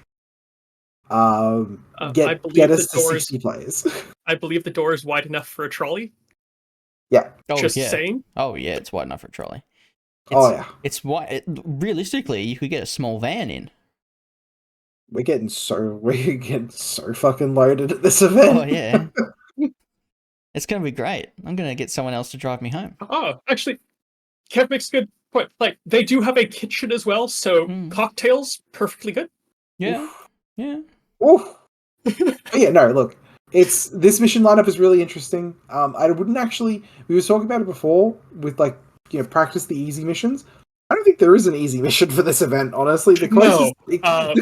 Get us to 60 players. I believe the door is wide enough for a trolley. Yeah. Just saying. Oh, yeah, it's wide enough for a trolley. It's wide. Realistically, you could get a small van in. We're getting so fucking loaded at this event. Oh, yeah. It's going to be great. I'm going to get someone else to drive me home. Oh, actually, Kev makes a good point. Like, they do have a kitchen as well, so cocktails, perfectly good. Yeah. Oof. Yeah. Oof. Yeah, no, look. This mission lineup is really interesting. I wouldn't actually. We were talking about it before with practice the easy missions. I don't think there is an easy mission for this event. Honestly, the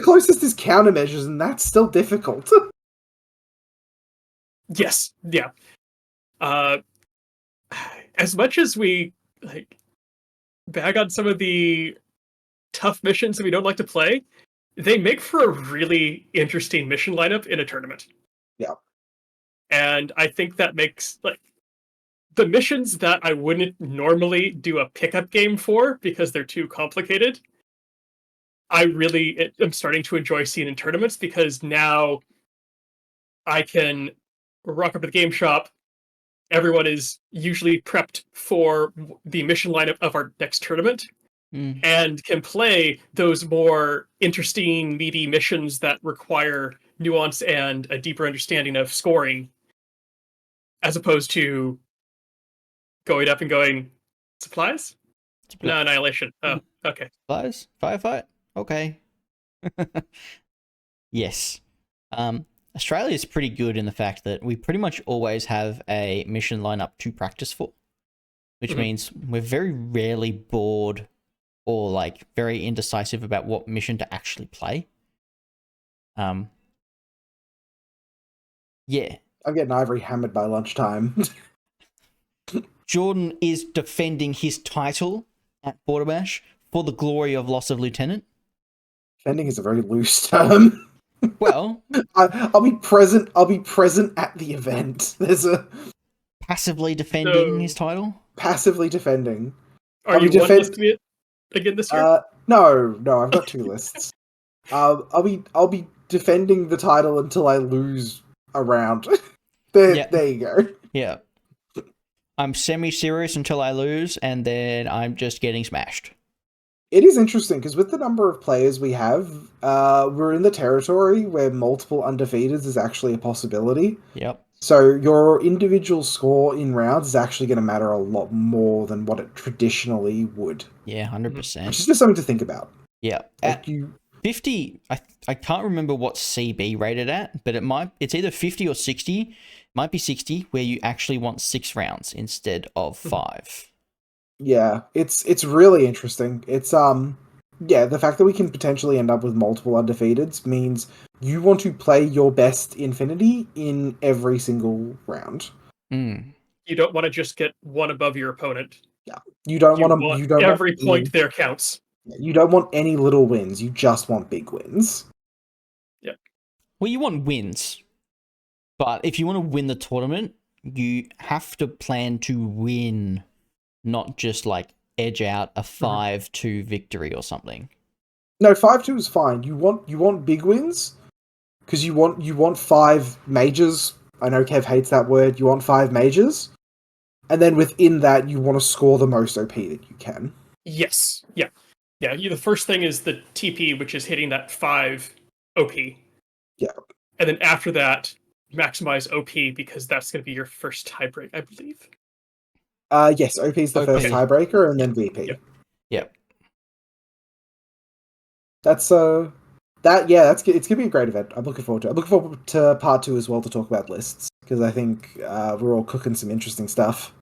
closest is countermeasures, and that's still difficult. Yes, yeah. As much as we bag on some of the tough missions that we don't like to play, they make for a really interesting mission lineup in a tournament. Yeah. And I think that makes the missions that I wouldn't normally do a pickup game for because they're too complicated, I really am starting to enjoy seeing in tournaments because now I can rock up at the game shop. Everyone is usually prepped for the mission lineup of our next tournament and can play those more interesting, meaty missions that require nuance and a deeper understanding of scoring, as opposed to going up and going, supplies? No, annihilation. Oh, okay. Supplies? Firefight? Okay. Yes. Australia is pretty good in the fact that we pretty much always have a mission lineup to practice for, which means we're very rarely bored or very indecisive about what mission to actually play. Yeah. I'm getting Ivory hammered by lunchtime. Jordan is defending his title at Borderbash for the glory of loss of lieutenant. Defending is a very loose term. Well, I'll be present. I'll be present at the event. There's a passively defending So- his title. passively defending. Are I'll you be one listing it again this year? No, I've got 2 lists. I'll be defending the title until I lose a round. There you go. Yeah. I'm semi-serious until I lose, and then I'm just getting smashed. It is interesting because with the number of players we have, we're in the territory where multiple undefeateds is actually a possibility. Yep. So your individual score in rounds is actually going to matter a lot more than what it traditionally would. Yeah, 100%. Which is just something to think about. Yeah. Like you, 50, I can't remember what CB rated at, but it's either 50 or 60. Might be 60, where you actually want 6 rounds instead of 5. yeah, it's really interesting. It's yeah, the fact that we can potentially end up with multiple undefeateds means you want to play your best Infinity in every single round. Mm. You don't want to just get one above your opponent. You don't want to. You don't every want point there counts. You don't want any little wins. You just want big wins. Yeah. Well, you want wins, but if you want to win the tournament, you have to plan to win, not just like edge out a 5-2 victory or something. No, 5-2 is fine. You want big wins because you want 5 majors. I know Kev hates that word. You want 5 majors, and then within that, you want to score the most OP that you can. Yes. Yeah. Yeah. The first thing is the TP, which is hitting that 5 OP. Yeah. And then after that, maximize OP because that's going to be your first tiebreak, I believe. Yes, OP is the OP. first tiebreaker, and then VP. Yep. Yep. That's it's gonna be a great event. I'm looking forward to it. I'm looking forward to part 2 as well to talk about lists because I think we're all cooking some interesting stuff.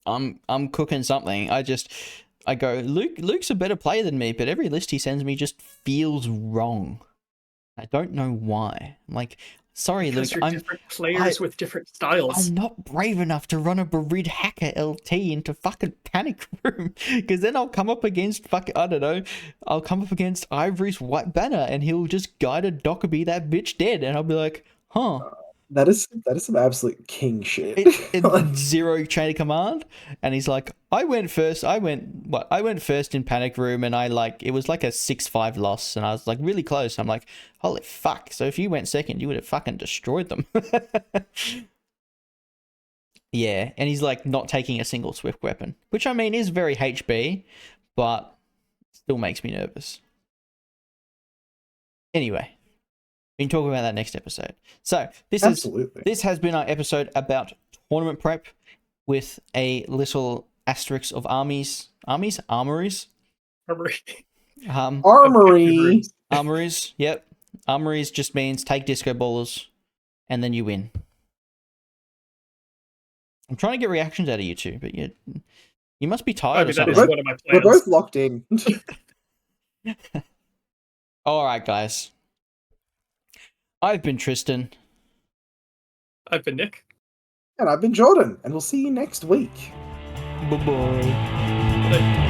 I'm cooking something. I go, Luke's a better player than me, but every list he sends me just feels wrong. I don't know why. I'm like, sorry, Because Luke, you're different players with different styles. I'm not brave enough to run a Barid Hacker LT into fucking Panic Room, because then I'll come up against I'll come up against Ivory's White Banner, and he'll just guide a Dockerby that bitch dead, and I'll be like, huh. That is some absolute king shit. It's 0 chain of command, and he's like, I went first in Panic Room, and it was like a 6-5 loss, and I was like really close. I'm like, holy fuck, so if you went second, you would have fucking destroyed them. Yeah, and he's like not taking a single swift weapon, which I mean is very HB, but still makes me nervous. Anyway, we can talk about that next episode. So this has been our episode about tournament prep with a little asterisk of armories. Armory. Armories. Yep. Armories just means take disco ballers and then you win. I'm trying to get reactions out of you two, but you must be tired or something. That is one of my plans. We're both locked in. All right, guys. I've been Tristan. I've been Nick. And I've been Jordan, and we'll see you next week. Bye-bye. Bye.